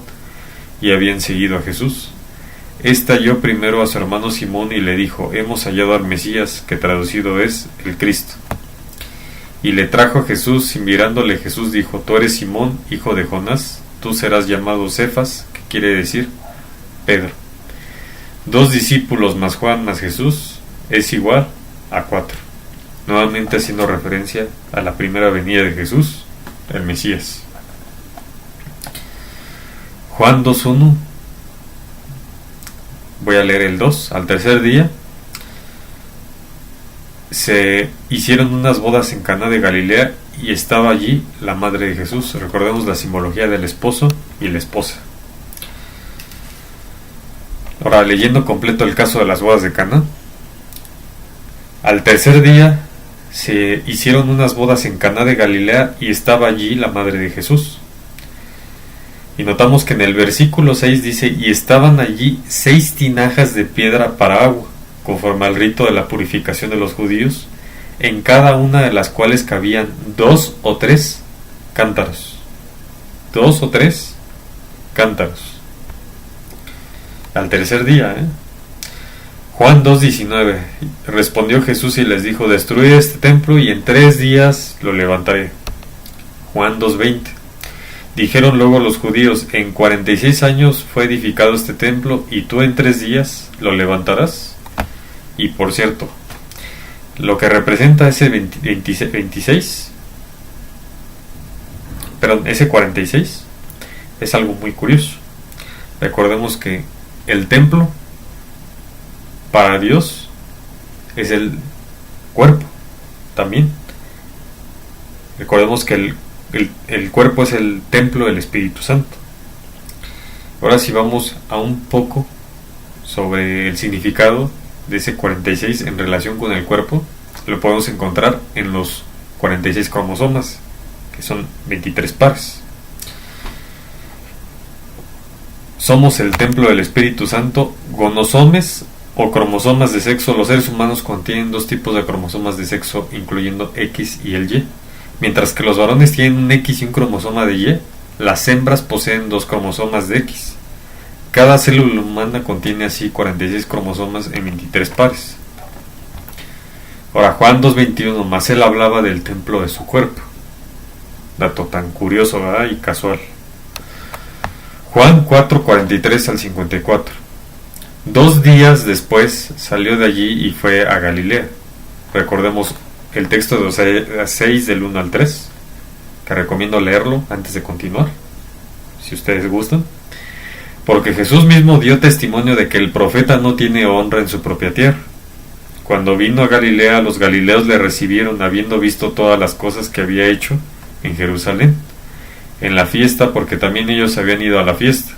y habían seguido a Jesús. Halló primero a su hermano Simón y le dijo: Hemos hallado al Mesías, que traducido es el Cristo. Y le trajo a Jesús, y mirándole Jesús dijo: Tú eres Simón, hijo de Jonás, tú serás llamado Cefas, que quiere decir Pedro. 2 discípulos más Juan más Jesús es igual a 4. Nuevamente haciendo referencia a la primera venida de Jesús, el Mesías. Juan 2.1. Voy a leer el 2. Al tercer día se hicieron unas bodas en Caná de Galilea y estaba allí la madre de Jesús. Recordemos la simbología del esposo y la esposa. Ahora, leyendo completo el caso de las bodas de Caná. Al tercer día se hicieron unas bodas en Caná de Galilea y estaba allí la madre de Jesús. Y notamos que en el versículo 6 dice: y estaban allí 6 tinajas de piedra para agua, conforme al rito de la purificación de los judíos, en cada una de las cuales cabían 2 o 3 cántaros. 2 o 3 cántaros. Al tercer día, Juan 2.19. Respondió Jesús y les dijo: destruid este templo y en 3 días lo levantaré. Juan 2.20. Dijeron luego los judíos: en 46 años fue edificado este templo y tú en 3 días lo levantarás. Y por cierto, lo que representa ese 26, perdón, ese 46 es algo muy curioso. Recordemos que el templo para Dios es el cuerpo también. Recordemos que el cuerpo es el templo del Espíritu Santo. Ahora si vamos a un poco sobre el significado de ese 46 en relación con el cuerpo, lo podemos encontrar en los 46 cromosomas, que son 23 pares. Somos el templo del Espíritu Santo. Gonosomes o cromosomas de sexo. Los seres humanos contienen 2 tipos de cromosomas de sexo, incluyendo X y el Y. Mientras que los varones tienen un X y un cromosoma de Y, las hembras poseen 2 cromosomas de X. Cada célula humana contiene así 46 cromosomas en 23 pares. Ahora, Juan 2.21, más él hablaba del templo de su cuerpo. Dato tan curioso, ¿verdad? Y casual. Juan 4.43 al 54. 2 días después salió de allí y fue a Galilea. Recordemos el texto de Oseas 6 del 1 al 3, que recomiendo leerlo antes de continuar, si ustedes gustan. Porque Jesús mismo dio testimonio de que el profeta no tiene honra en su propia tierra. Cuando vino a Galilea, los galileos le recibieron, habiendo visto todas las cosas que había hecho en Jerusalén, en la fiesta, porque también ellos habían ido a la fiesta.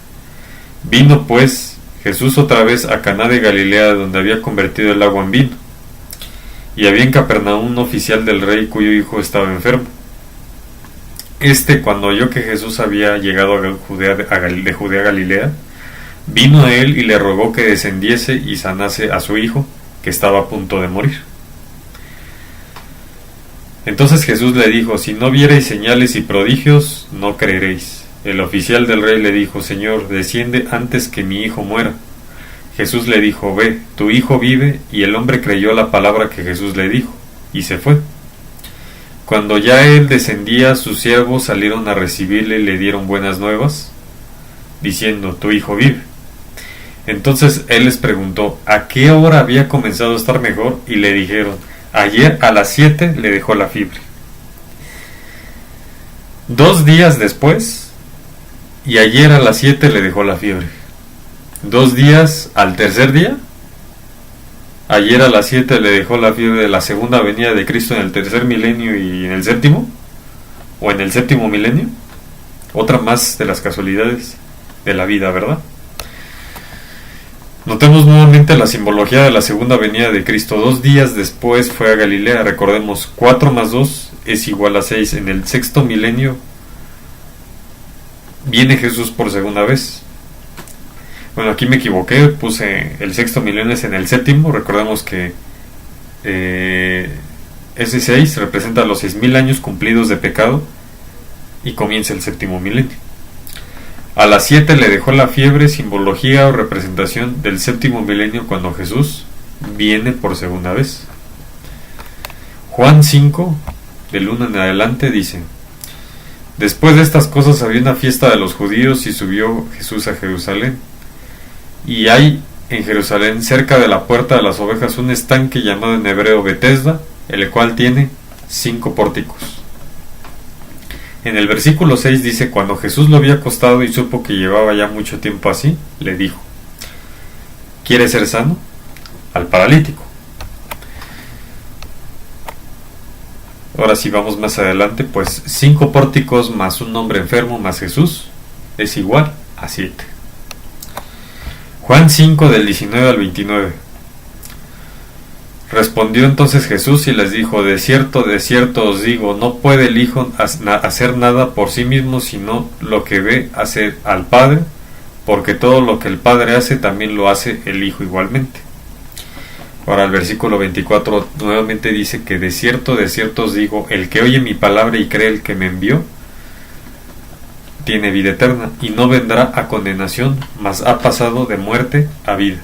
Vino pues Jesús otra vez a Caná de Galilea, donde había convertido el agua en vino. Y había en Capernaum un oficial del rey cuyo hijo estaba enfermo. Cuando oyó que Jesús había llegado de Judea a Galilea, vino a él y le rogó que descendiese y sanase a su hijo, que estaba a punto de morir. Entonces Jesús le dijo: si no viereis señales y prodigios, no creeréis. El oficial del rey le dijo: Señor, desciende antes que mi hijo muera. Jesús le dijo: ve, tu hijo vive. Y el hombre creyó la palabra que Jesús le dijo, y se fue. Cuando ya él descendía, sus siervos salieron a recibirle y le dieron buenas nuevas, diciendo: tu hijo vive. Entonces él les preguntó a qué hora había comenzado a estar mejor, y le dijeron: ayer a las 7 le dejó la fiebre. 2 días después, y ayer a las 7 le dejó la fiebre. 2 días al tercer día. Ayer a las 7 le dejó la fiebre de la segunda venida de Cristo en el tercer milenio y en el séptimo, o en el séptimo milenio. Otra más de las casualidades de la vida, ¿verdad? Notemos nuevamente la simbología de la segunda venida de Cristo. 2 días después fue a Galilea. Recordemos, 4 más 2 es igual a 6. En el sexto milenio viene Jesús por segunda vez. Bueno, aquí me equivoqué, puse el sexto milenio es en el séptimo. Recordemos que ese 6 representa los 6.000 años cumplidos de pecado y comienza el séptimo milenio. A las 7 le dejó la fiebre, simbología o representación del séptimo milenio cuando Jesús viene por segunda vez. Juan 5, del 1 en adelante, dice: Después de estas cosas había una fiesta de los judíos y subió Jesús a Jerusalén. Y hay en Jerusalén, cerca de la puerta de las ovejas, un estanque llamado en hebreo Betesda, el cual tiene 5 pórticos. En el versículo 6 dice: Cuando Jesús lo había acostado y supo que llevaba ya mucho tiempo así, le dijo: ¿Quieres ser sano? Al paralítico. Ahora si vamos más adelante, pues 5 pórticos más un hombre enfermo más Jesús es igual a 7. Juan 5 del 19 al 29. Respondió entonces Jesús y les dijo: de cierto os digo, no puede el Hijo hacer nada por sí mismo, sino lo que ve hacer al Padre, porque todo lo que el Padre hace también lo hace el Hijo igualmente. Ahora el versículo 24 nuevamente dice que de cierto os digo, el que oye mi palabra y cree el que me envió, tiene vida eterna, y no vendrá a condenación, mas ha pasado de muerte a vida.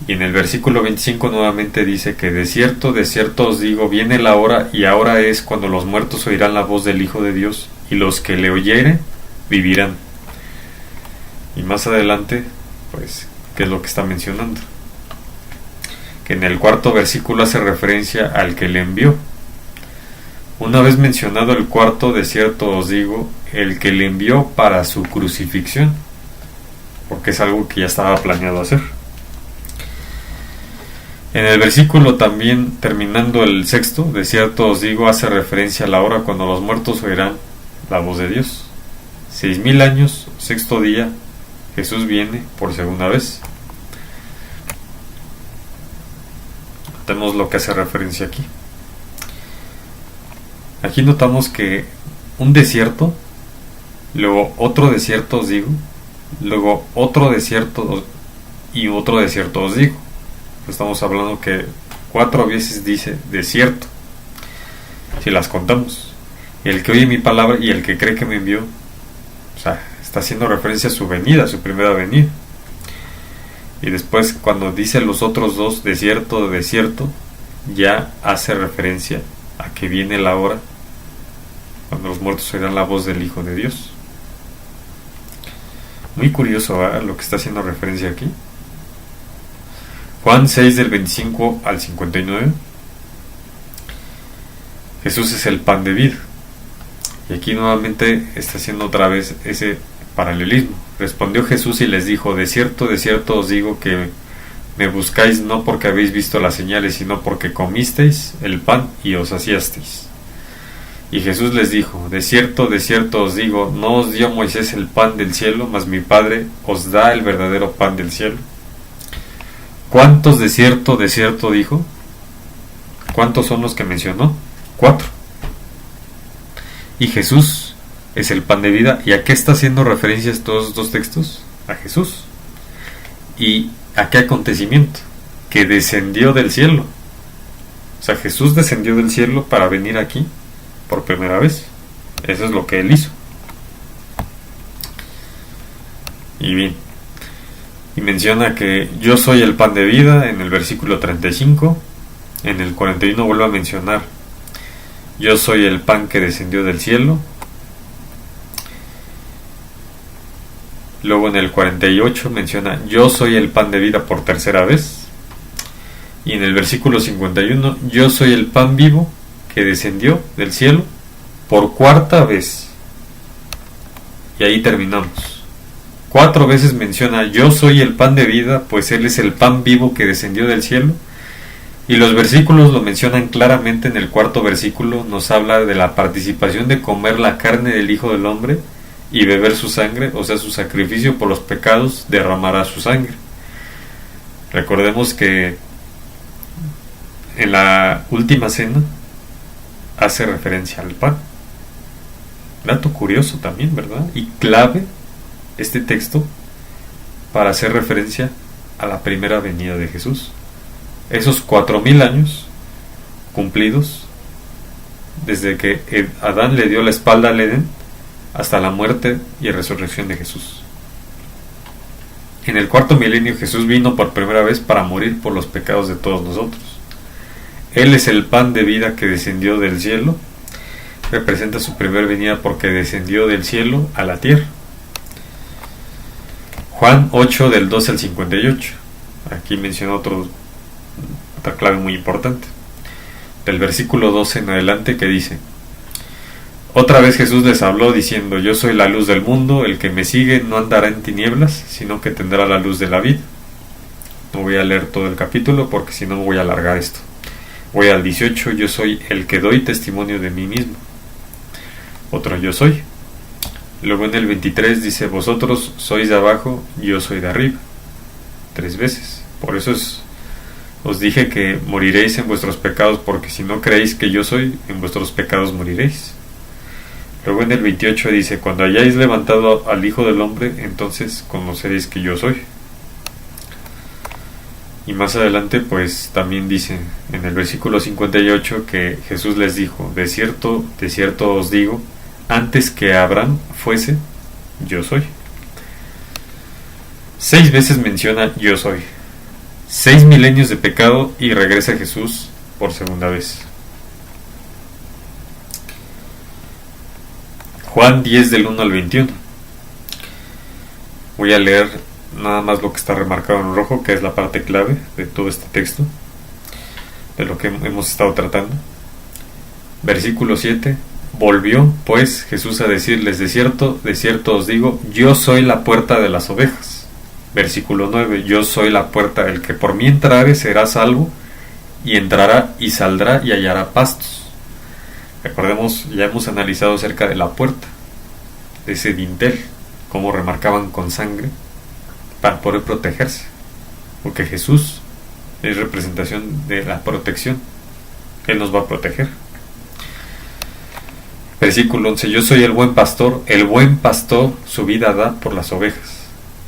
Y en el versículo 25 nuevamente dice que de cierto os digo, viene la hora, y ahora es cuando los muertos oirán la voz del Hijo de Dios, y los que le oyeren vivirán. Y más adelante, pues, ¿qué es lo que está mencionando? Que en el cuarto versículo hace referencia al que le envió. Una vez mencionado el cuarto, de cierto os digo, el que le envió para su crucifixión, porque es algo que ya estaba planeado hacer. En el versículo también, terminando el sexto, de cierto os digo, hace referencia a la hora cuando los muertos oirán la voz de Dios. 6.000 años, sexto día, Jesús viene por segunda vez. Notemos lo que hace referencia aquí. Aquí notamos que un desierto, luego otro desierto os digo, luego otro desierto y otro desierto os digo. Estamos hablando que 4 veces dice desierto, si las contamos. El que oye mi palabra y el que cree que me envió, o sea, está haciendo referencia a su venida, a su primera venida. Y después cuando dice los otros dos, desierto, ya hace referencia a que viene la hora cuando los muertos oirán la voz del Hijo de Dios. Muy curioso, ¿verdad?, lo que está haciendo referencia aquí. Juan 6 del 25 al 59. Jesús es el pan de vida. Y aquí nuevamente está haciendo otra vez ese paralelismo. Respondió Jesús y les dijo: de cierto os digo que me buscáis no porque habéis visto las señales, sino porque comisteis el pan y os saciasteis. Y Jesús les dijo: de cierto os digo, no os dio Moisés el pan del cielo, mas mi Padre os da el verdadero pan del cielo. ¿Cuántos de cierto dijo? ¿Cuántos son los que mencionó? 4. Y Jesús es el pan de vida. ¿Y a qué está haciendo referencias todos estos textos? A Jesús. ¿Y a qué acontecimiento? Que descendió del cielo. O sea, Jesús descendió del cielo para venir aquí por primera vez. Eso es lo que él hizo. Y bien, y menciona que yo soy el pan de vida en el versículo 35. En el 41 vuelve a mencionar: yo soy el pan que descendió del cielo. Luego en el 48 menciona: yo soy el pan de vida por tercera vez. Y en el versículo 51: yo soy el pan vivo que descendió del cielo por 4ª vez. Y ahí terminamos. 4 veces menciona yo soy el pan de vida, pues Él es el pan vivo que descendió del cielo. Y los versículos lo mencionan claramente. En el 4.º versículo nos habla de la participación de comer la carne del Hijo del Hombre y beber su sangre, o sea, su sacrificio por los pecados derramará su sangre. Recordemos que en la última cena hace referencia al pan. Dato curioso también, ¿verdad? Y clave este texto para hacer referencia a la primera venida de Jesús. Esos 4000 años cumplidos desde que Adán le dio la espalda al Edén hasta la muerte y resurrección de Jesús. En el 4.º milenio Jesús vino por primera vez para morir por los pecados de todos nosotros. Él es el pan de vida que descendió del cielo. Representa su primera venida porque descendió del cielo a la tierra. Juan 8 del 12 al 58. Aquí menciona otra clave muy importante. Del versículo 12 en adelante, que dice: otra vez Jesús les habló diciendo: yo soy la luz del mundo, el que me sigue no andará en tinieblas, sino que tendrá la luz de la vida. No voy a leer todo el capítulo porque si no me voy a alargar esto. Voy al 18, yo soy el que doy testimonio de mí mismo. Otro yo soy. Luego en el 23 dice: vosotros sois de abajo, yo soy de arriba. 3 veces. Por eso os dije que moriréis en vuestros pecados, porque si no creéis que yo soy, en vuestros pecados moriréis. Luego en el 28 dice: cuando hayáis levantado al Hijo del Hombre, entonces conoceréis que yo soy. Y más adelante pues también dice en el versículo 58 que Jesús les dijo: de cierto os digo, antes que Abraham fuese, yo soy. 6 veces menciona yo soy. 6 milenios de pecado y regresa Jesús por segunda vez. Juan 10 del 1 al 21. Voy a leer nada más lo que está remarcado en rojo, que es la parte clave de todo este texto, de lo que hemos estado tratando. Versículo 7. Volvió pues Jesús a decirles: de cierto os digo, yo soy la puerta de las ovejas. Versículo 9. Yo soy la puerta, el que por mí entrare será salvo, y entrará y saldrá y hallará pastos. Recordemos, ya hemos analizado acerca de la puerta, de ese dintel, cómo remarcaban con sangre para poder protegerse, porque Jesús es representación de la protección. Él nos va a proteger. Versículo 11. Yo soy el buen pastor su vida da por las ovejas.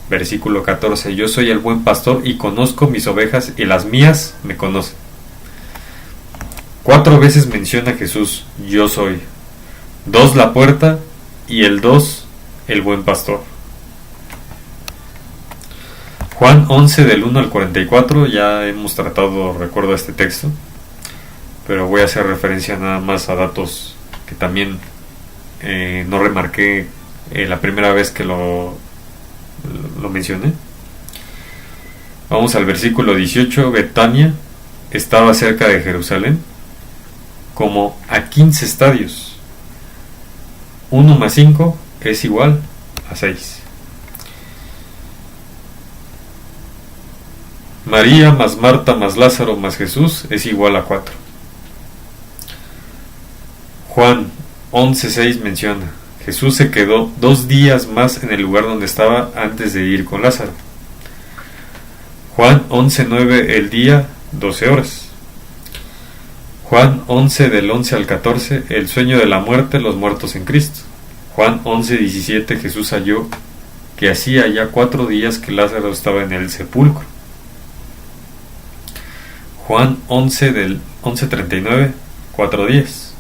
Versículo 14. Yo soy el buen pastor y conozco mis ovejas y las mías me conocen. 4 veces menciona Jesús yo soy. 2 la puerta y el 2 el buen pastor. Juan 11 del 1 al 44, ya hemos tratado, recuerdo, este texto, pero voy a hacer referencia nada más a datos que también no remarqué la primera vez que lo mencioné. Vamos al versículo 18. Betania estaba cerca de Jerusalén, como a 15 estadios. 1 más 5 es igual a 6. María más Marta más Lázaro más Jesús es igual a 4. Juan 11:6 menciona: Jesús se quedó 2 días más en el lugar donde estaba antes de ir con Lázaro. Juan 11:9 el día 12 horas. Juan 11 del 11 al 14 el sueño de la muerte, los muertos en Cristo. Juan 11:17 Jesús halló que hacía ya 4 días que Lázaro estaba en el sepulcro. Juan 11 del 11:39 4 días.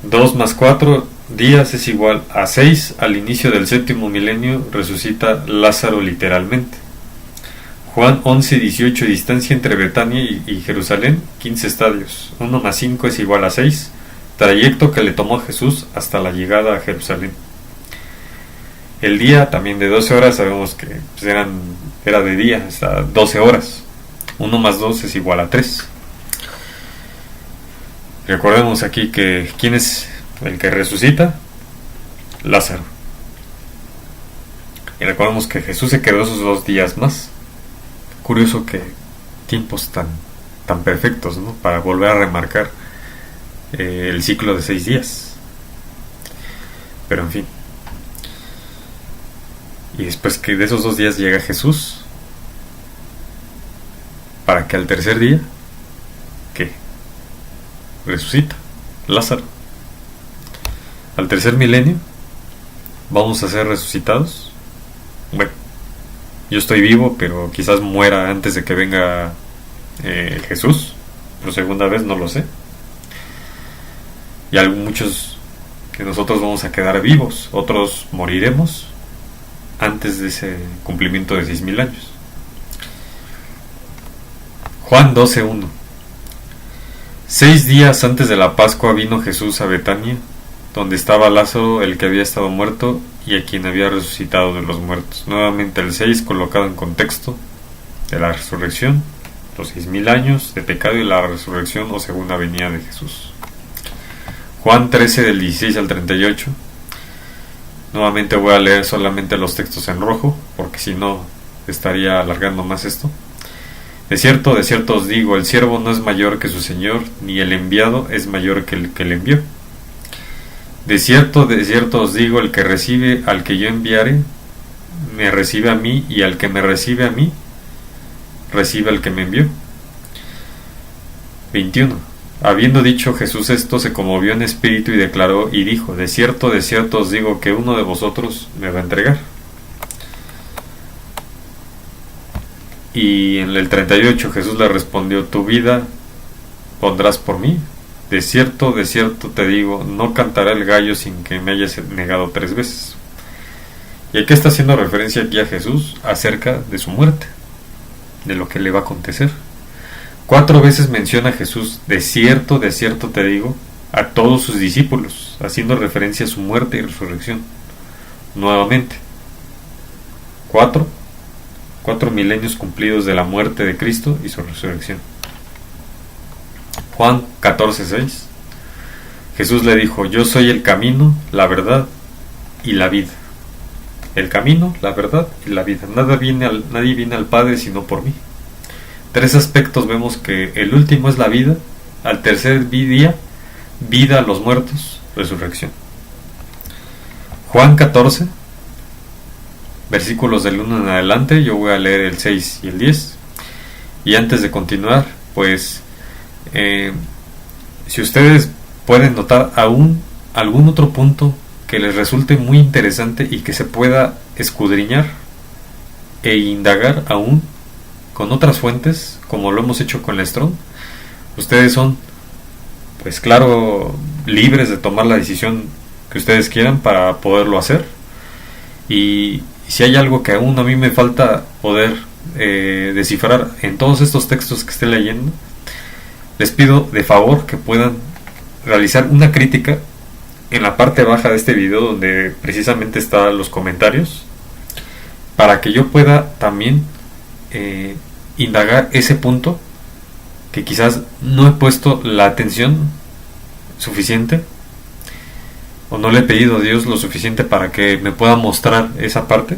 2 más 4 días es igual a 6. Al inicio del 7.º milenio resucita Lázaro literalmente. Juan 11:18 distancia entre Betania y Jerusalén 15 estadios. 1 más 5 es igual a 6. Trayecto que le tomó a Jesús hasta la llegada a Jerusalén. El día también de 12 horas, sabemos que era de día, hasta 12 horas. 1 más 2 es igual a 3. Recordemos aquí que ¿quién es el que resucita? Lázaro. Y recordemos que Jesús se quedó esos 2 días más. Curioso que tiempos tan perfectos, ¿no? Para volver a remarcar el ciclo de 6 días. Pero en fin. Y después que de esos 2 días llega Jesús, para que al tercer día, ¿qué? Resucita Lázaro. Al tercer milenio, ¿vamos a ser resucitados? Bueno, yo estoy vivo, pero quizás muera antes de que venga Jesús por segunda vez, no lo sé. Y muchos de nosotros vamos a quedar vivos, otros moriremos antes de ese cumplimiento de 6,000 años. Juan 12:1. 6 días antes de la Pascua vino Jesús a Betania, donde estaba Lázaro, el que había estado muerto y a quien había resucitado de los muertos. Nuevamente el 6 colocado en contexto de la resurrección, los 6,000 años de pecado y la resurrección o segunda venida de Jesús. Juan 13 del 16 al 38. Nuevamente voy a leer solamente los textos en rojo, porque si no estaría alargando más esto. De cierto os digo, el siervo no es mayor que su señor, ni el enviado es mayor que el que le envió. De cierto os digo, el que recibe al que yo enviare, me recibe a mí, y al que me recibe a mí, recibe al que me envió. 21. Habiendo dicho Jesús esto, se conmovió en espíritu y declaró y dijo, de cierto os digo que uno de vosotros me va a entregar. Y en el 38 Jesús le respondió, tu vida pondrás por mí. De cierto te digo, no cantará el gallo sin que me hayas negado 3 veces. Y aquí está haciendo referencia aquí a Jesús acerca de su muerte, de lo que le va a acontecer. 4 veces menciona Jesús, de cierto te digo, a todos sus discípulos, haciendo referencia a su muerte y resurrección. Nuevamente, 4 milenios cumplidos de la muerte de Cristo y su resurrección. Juan 14:6. Jesús le dijo, yo soy el camino, la verdad y la vida. El camino, la verdad y la vida. Nadie viene al Padre sino por mí. 3 aspectos vemos que el último es la vida, al tercer día, vida a los muertos, resurrección. Juan 14, versículos del 1 en adelante, yo voy a leer el 6 y el 10. Y antes de continuar, pues, si ustedes pueden notar algún otro punto que les resulte muy interesante y que se pueda escudriñar e indagar aún con otras fuentes, como lo hemos hecho con la Strong, ustedes son, pues claro, libres de tomar la decisión que ustedes quieran para poderlo hacer. Y si hay algo que aún a mí me falta poder descifrar en todos estos textos que esté leyendo, les pido de favor que puedan realizar una crítica en la parte baja de este video, donde precisamente están los comentarios, para que yo pueda también indagar ese punto que quizás no he puesto la atención suficiente, o no le he pedido a Dios lo suficiente para que me pueda mostrar esa parte.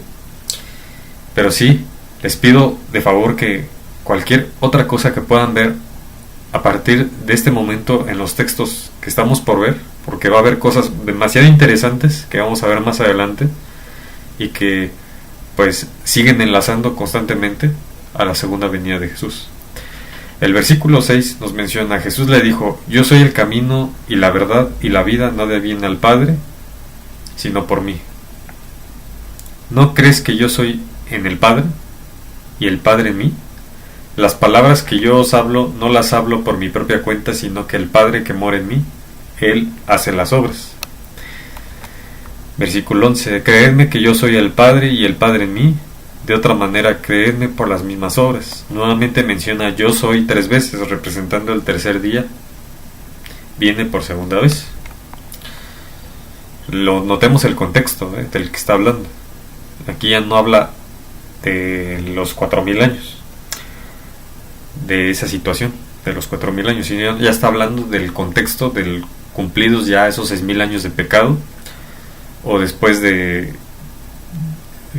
Pero sí, les pido de favor que cualquier otra cosa que puedan ver a partir de este momento en los textos que estamos por ver, porque va a haber cosas demasiado interesantes que vamos a ver más adelante y que pues siguen enlazando constantemente a la segunda venida de Jesús. El versículo 6 nos menciona, Jesús le dijo, yo soy el camino y la verdad y la vida, nadie viene al Padre sino por mí. ¿No crees que yo soy en el Padre y el Padre en mí? Las palabras que yo os hablo no las hablo por mi propia cuenta, sino que el Padre que mora en mí, Él hace las obras. Versículo 11, creedme que yo soy el Padre y el Padre en mí, de otra manera creedme por las mismas obras. Nuevamente menciona yo soy 3 veces, representando el tercer día. Viene por segunda vez. Notemos el contexto del que está hablando. Aquí ya no habla de los 4,000 años, de esa situación de los 4,000 años, sino ya está hablando del contexto del cumplidos ya esos 6,000 años de pecado, o después de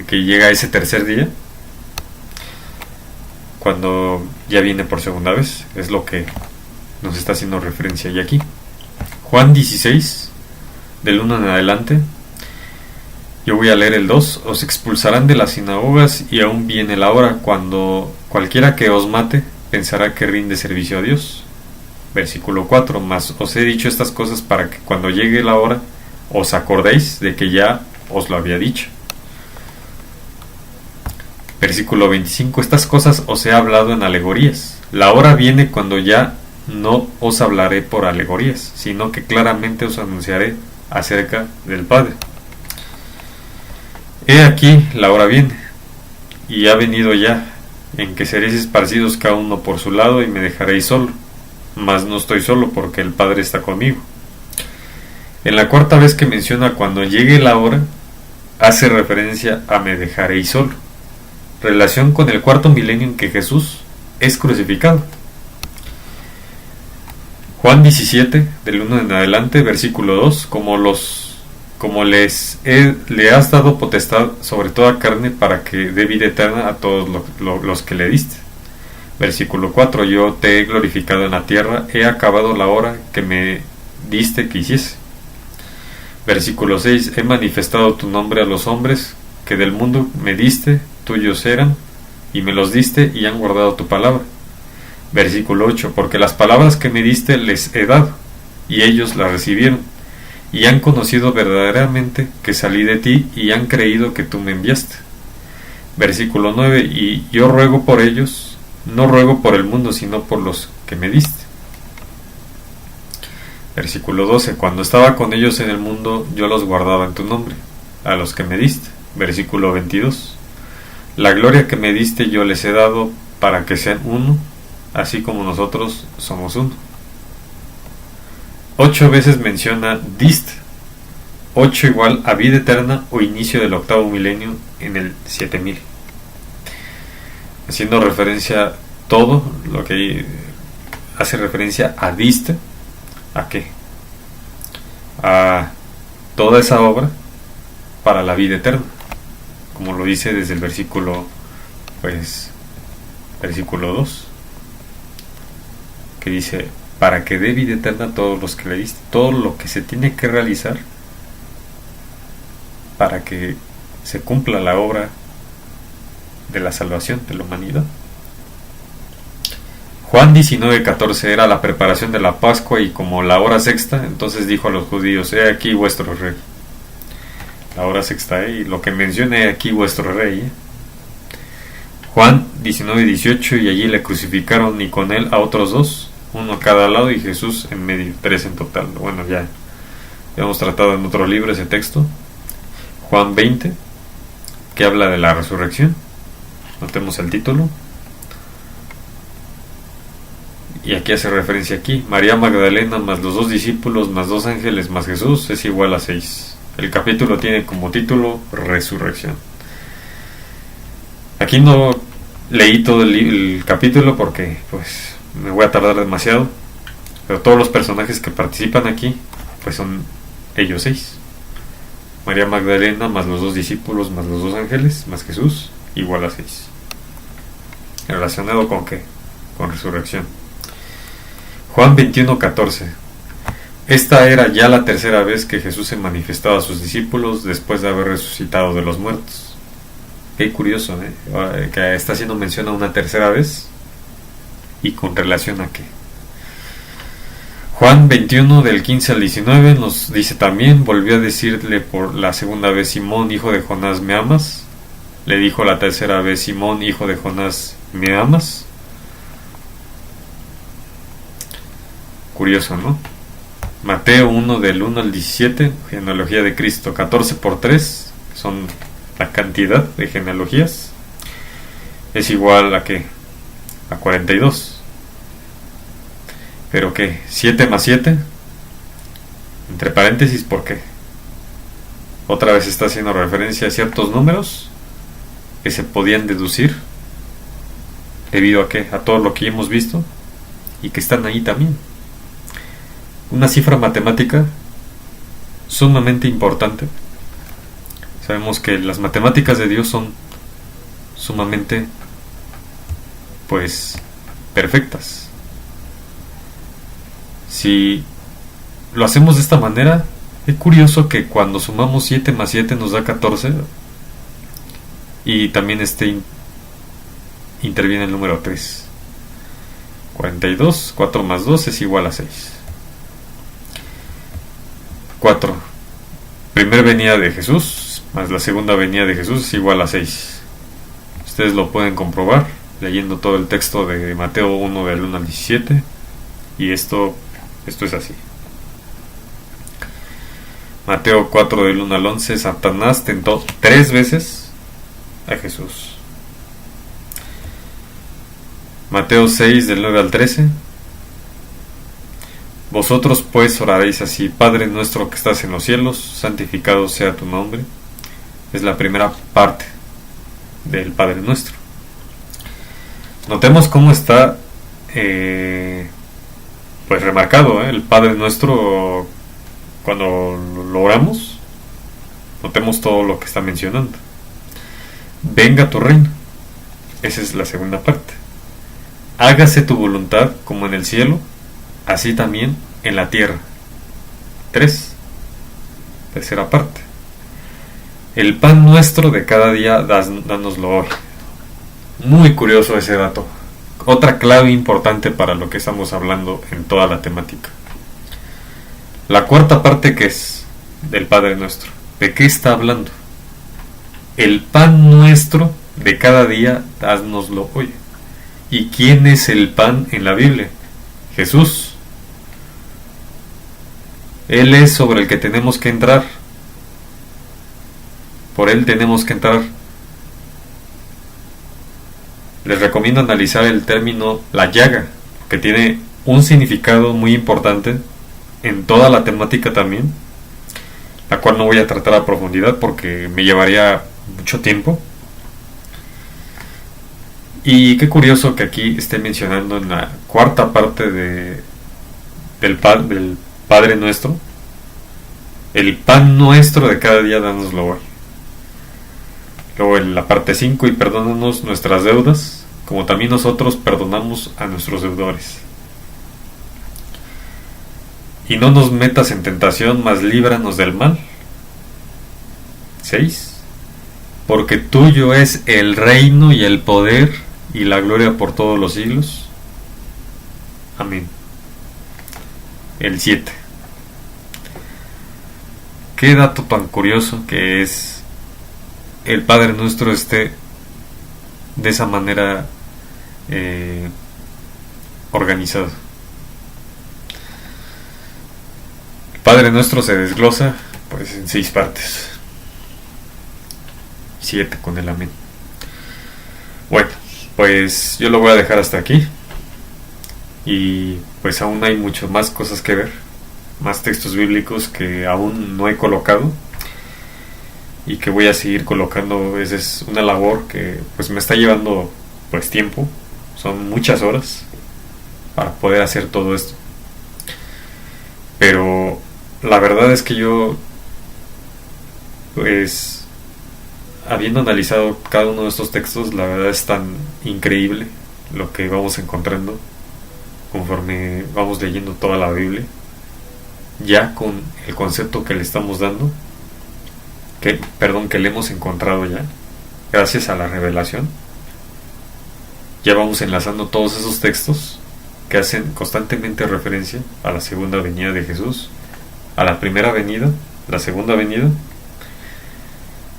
que llega ese tercer día, cuando ya viene por segunda vez. Es lo que nos está haciendo referencia ya aquí. Juan 16, del 1 en adelante. Yo voy a leer el 2. Os expulsarán de las sinagogas y aún viene la hora cuando cualquiera que os mate pensará que rinde servicio a Dios. Versículo 4. Mas os he dicho estas cosas para que cuando llegue la hora os acordéis de que ya os lo había dicho. Versículo 25. Estas cosas os he hablado en alegorías. La hora viene cuando ya no os hablaré por alegorías, sino que claramente os anunciaré acerca del Padre. He aquí, la hora viene, y ha venido ya, en que seréis esparcidos cada uno por su lado y me dejaréis solo. Mas no estoy solo, porque el Padre está conmigo. En la cuarta vez que menciona cuando llegue la hora, hace referencia a me dejaréis solo, relación con el cuarto milenio en que Jesús es crucificado. Juan 17, del 1 en adelante, versículo 2. Como le has dado potestad sobre toda carne para que dé vida eterna a todos los que le diste. Versículo 4. Yo te he glorificado en la tierra, he acabado la hora que me diste que hiciese. Versículo 6. He manifestado tu nombre a los hombres que del mundo me diste, tuyos eran, y me los diste y han guardado tu palabra. Versículo 8. Porque las palabras que me diste les he dado, y ellos las recibieron, y han conocido verdaderamente que salí de ti, y han creído que tú me enviaste. Versículo 9. Y yo ruego por ellos, no ruego por el mundo, sino por los que me diste. Versículo 12. Cuando estaba con ellos en el mundo, yo los guardaba en tu nombre, a los que me diste. Versículo 22. La gloria que me diste yo les he dado, para que sean uno, así como nosotros somos uno. 8 veces menciona diste. 8 igual a vida eterna o inicio del octavo milenio en el 7000. Haciendo referencia todo lo que hace referencia a diste. ¿A qué? A toda esa obra para la vida eterna, como lo dice desde el versículo 2, que dice para que dé vida eterna a todos los que le diste. Todo lo que se tiene que realizar para que se cumpla la obra de la salvación de la humanidad. Juan 19:14. Era la preparación de la Pascua, y como la hora sexta, entonces dijo a los judíos: he aquí vuestro rey. La hora sexta, y lo que menciona: he aquí vuestro rey. Juan 19:18. Y allí le crucificaron, y con él a otros 2, uno a cada lado, y Jesús en medio. 3 en total. Bueno, ya hemos tratado en otro libro ese texto. Juan 20, que habla de la resurrección. Notemos el título. Y aquí hace referencia aquí: María Magdalena más los 2 discípulos más 2 ángeles más Jesús es igual a 6. El capítulo tiene como título Resurrección. Aquí no leí todo el capítulo porque pues me voy a tardar demasiado, pero todos los personajes que participan aquí pues son ellos 6. María Magdalena más los 2 discípulos más los 2 ángeles más Jesús igual a 6. ¿Relacionado con qué? Con resurrección. Juan 21:14. Esta era ya la tercera vez que Jesús se manifestaba a sus discípulos después de haber resucitado de los muertos. Qué curioso, que está haciendo mención a una tercera vez. ¿Y con relación a qué? Juan 21 del 15 al 19 nos dice también: volvió a decirle por la segunda vez: Simón, hijo de Jonás, ¿me amas? Le dijo la tercera vez: Simón, hijo de Jonás, ¿me amas? Curioso, ¿no? Mateo 1 del 1 al 17, genealogía de Cristo. 14 por 3, son la cantidad de genealogías, es igual a ¿qué? A 42. ¿Pero qué? 7 más 7, entre paréntesis, ¿por qué? Otra vez está haciendo referencia a ciertos números que se podían deducir debido a ¿qué? A todo lo que hemos visto y que están ahí también. Una cifra matemática sumamente importante, Sabemos que las matemáticas de Dios son sumamente, pues, perfectas. Si lo hacemos de esta manera, es curioso que cuando sumamos 7 más 7 nos da 14, y también interviene el número 3. 42, 4 más 2 es igual a 6. 4. Primera venida de Jesús más la segunda venida de Jesús es igual a 6. Ustedes lo pueden comprobar leyendo todo el texto de Mateo 1 del 1 al 17. Y esto es así. Mateo 4 del 1 al 11. Satanás tentó 3 veces a Jesús. Mateo 6 del 9 al 13. Vosotros pues oraréis así: Padre nuestro que estás en los cielos, santificado sea tu nombre. Es la primera parte del Padre nuestro. Notemos cómo está pues remarcado el Padre nuestro cuando lo oramos. Notemos todo lo que está mencionando. Venga tu reino. Esa es la segunda parte. Hágase tu voluntad como en el cielo, así también en la tierra. 3. Tercera parte. El pan nuestro de cada día, dánoslo hoy. Muy curioso ese dato. Otra clave importante para lo que estamos hablando en toda la temática. La cuarta parte, que es del Padre nuestro. ¿De qué está hablando? El pan nuestro de cada día, dánoslo hoy. ¿Y quién es el pan en la Biblia? Jesús. Él es sobre el que tenemos que entrar. Por él tenemos que entrar. Les recomiendo analizar el término la llaga, que tiene un significado muy importante en toda la temática también, la cual no voy a tratar a profundidad porque me llevaría mucho tiempo. Y qué curioso que aquí esté mencionando en la cuarta parte del Padre nuestro, el pan nuestro de cada día, dánoslo hoy. Luego en la parte 5, y perdónanos nuestras deudas, como también nosotros perdonamos a nuestros deudores. Y no nos metas en tentación, mas líbranos del mal. 6. Porque tuyo es el reino y el poder y la gloria por todos los siglos. Amén. El 7. Qué dato tan curioso que es el Padre nuestro esté de esa manera organizado. El Padre nuestro se desglosa pues en 6 partes. 7 con el amén. Bueno, pues yo lo voy a dejar hasta aquí. Y pues aún hay mucho más cosas que ver, más textos bíblicos que aún no he colocado y que voy a seguir colocando. Esa es una labor que pues me está llevando pues tiempo, son muchas horas para poder hacer todo esto, pero la verdad es que yo pues habiendo analizado cada uno de estos textos, la verdad es tan increíble lo que vamos encontrando conforme vamos leyendo toda la Biblia, ya con el concepto que le estamos dando, que le hemos encontrado ya, gracias a la revelación. Ya vamos enlazando todos esos textos que hacen constantemente referencia a la segunda venida de Jesús, a la primera venida, la segunda venida,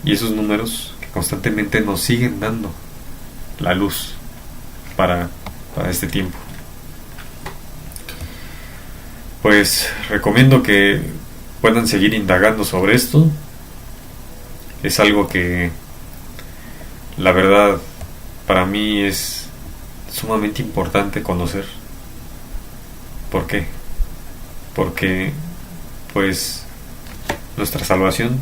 y esos números que constantemente nos siguen dando la luz para este tiempo. Pues recomiendo que puedan seguir indagando sobre esto. Es algo que la verdad para mí es sumamente importante conocer. ¿Por qué? Porque pues nuestra salvación,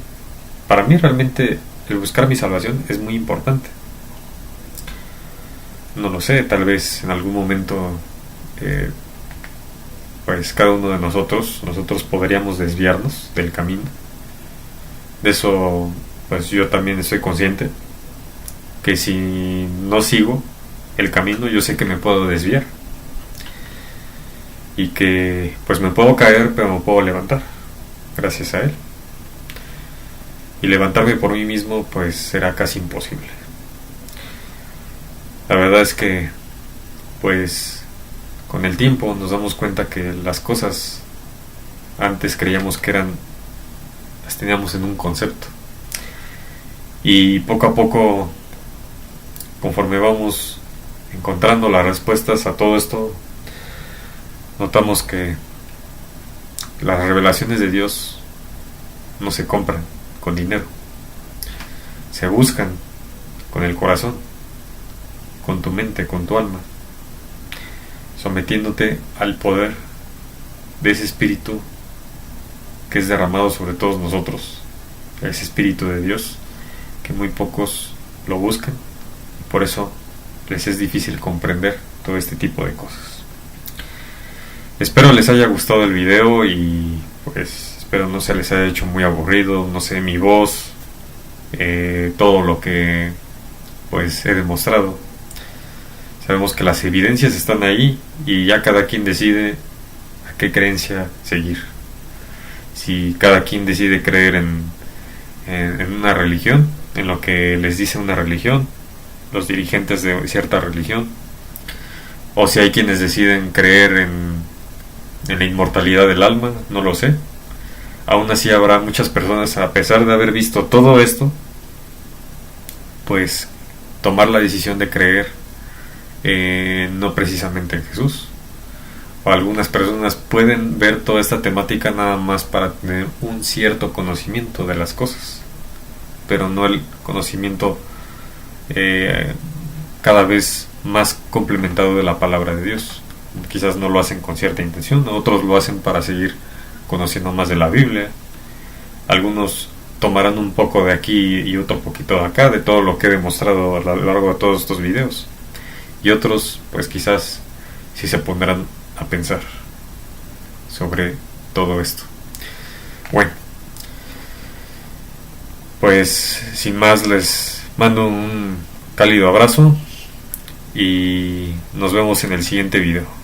para mí realmente el buscar mi salvación es muy importante. No lo sé, tal vez en algún momento pues cada uno de nosotros podríamos desviarnos del camino. De eso pues yo también estoy consciente que si no sigo el camino, yo sé que me puedo desviar y que pues me puedo caer, pero me puedo levantar gracias a él. Y levantarme por mí mismo pues será casi imposible. La verdad es que pues con el tiempo nos damos cuenta que las cosas antes creíamos que eran, las teníamos en un concepto, y poco a poco, conforme vamos encontrando las respuestas a todo esto, notamos que las revelaciones de Dios no se compran con dinero, se buscan con el corazón, con tu mente, con tu alma, sometiéndote al poder de ese espíritu que es derramado sobre todos nosotros, ese espíritu de Dios que muy pocos lo buscan, y por eso les es difícil comprender todo este tipo de cosas. Espero les haya gustado el video y pues espero no se les haya hecho muy aburrido, no sé, mi voz, todo lo que pues he demostrado. Sabemos que las evidencias están ahí y ya cada quien decide a qué creencia seguir. Si cada quien decide creer en una religión, en lo que les dice una religión, los dirigentes de cierta religión, o si hay quienes deciden creer en la inmortalidad del alma, no lo sé. Aún así habrá muchas personas, a pesar de haber visto todo esto, pues tomar la decisión de creer no precisamente en Jesús. O algunas personas pueden ver toda esta temática nada más para tener un cierto conocimiento de las cosas, pero no el conocimiento cada vez más complementado de la palabra de Dios. Quizás no lo hacen con cierta intención, otros lo hacen para seguir conociendo más de la Biblia. Algunos tomarán un poco de aquí y otro poquito de acá, de todo lo que he demostrado a lo largo de todos estos videos, y otros pues quizás sí se pondrán a pensar sobre todo esto. Bueno, pues sin más les mando un cálido abrazo y nos vemos en el siguiente video.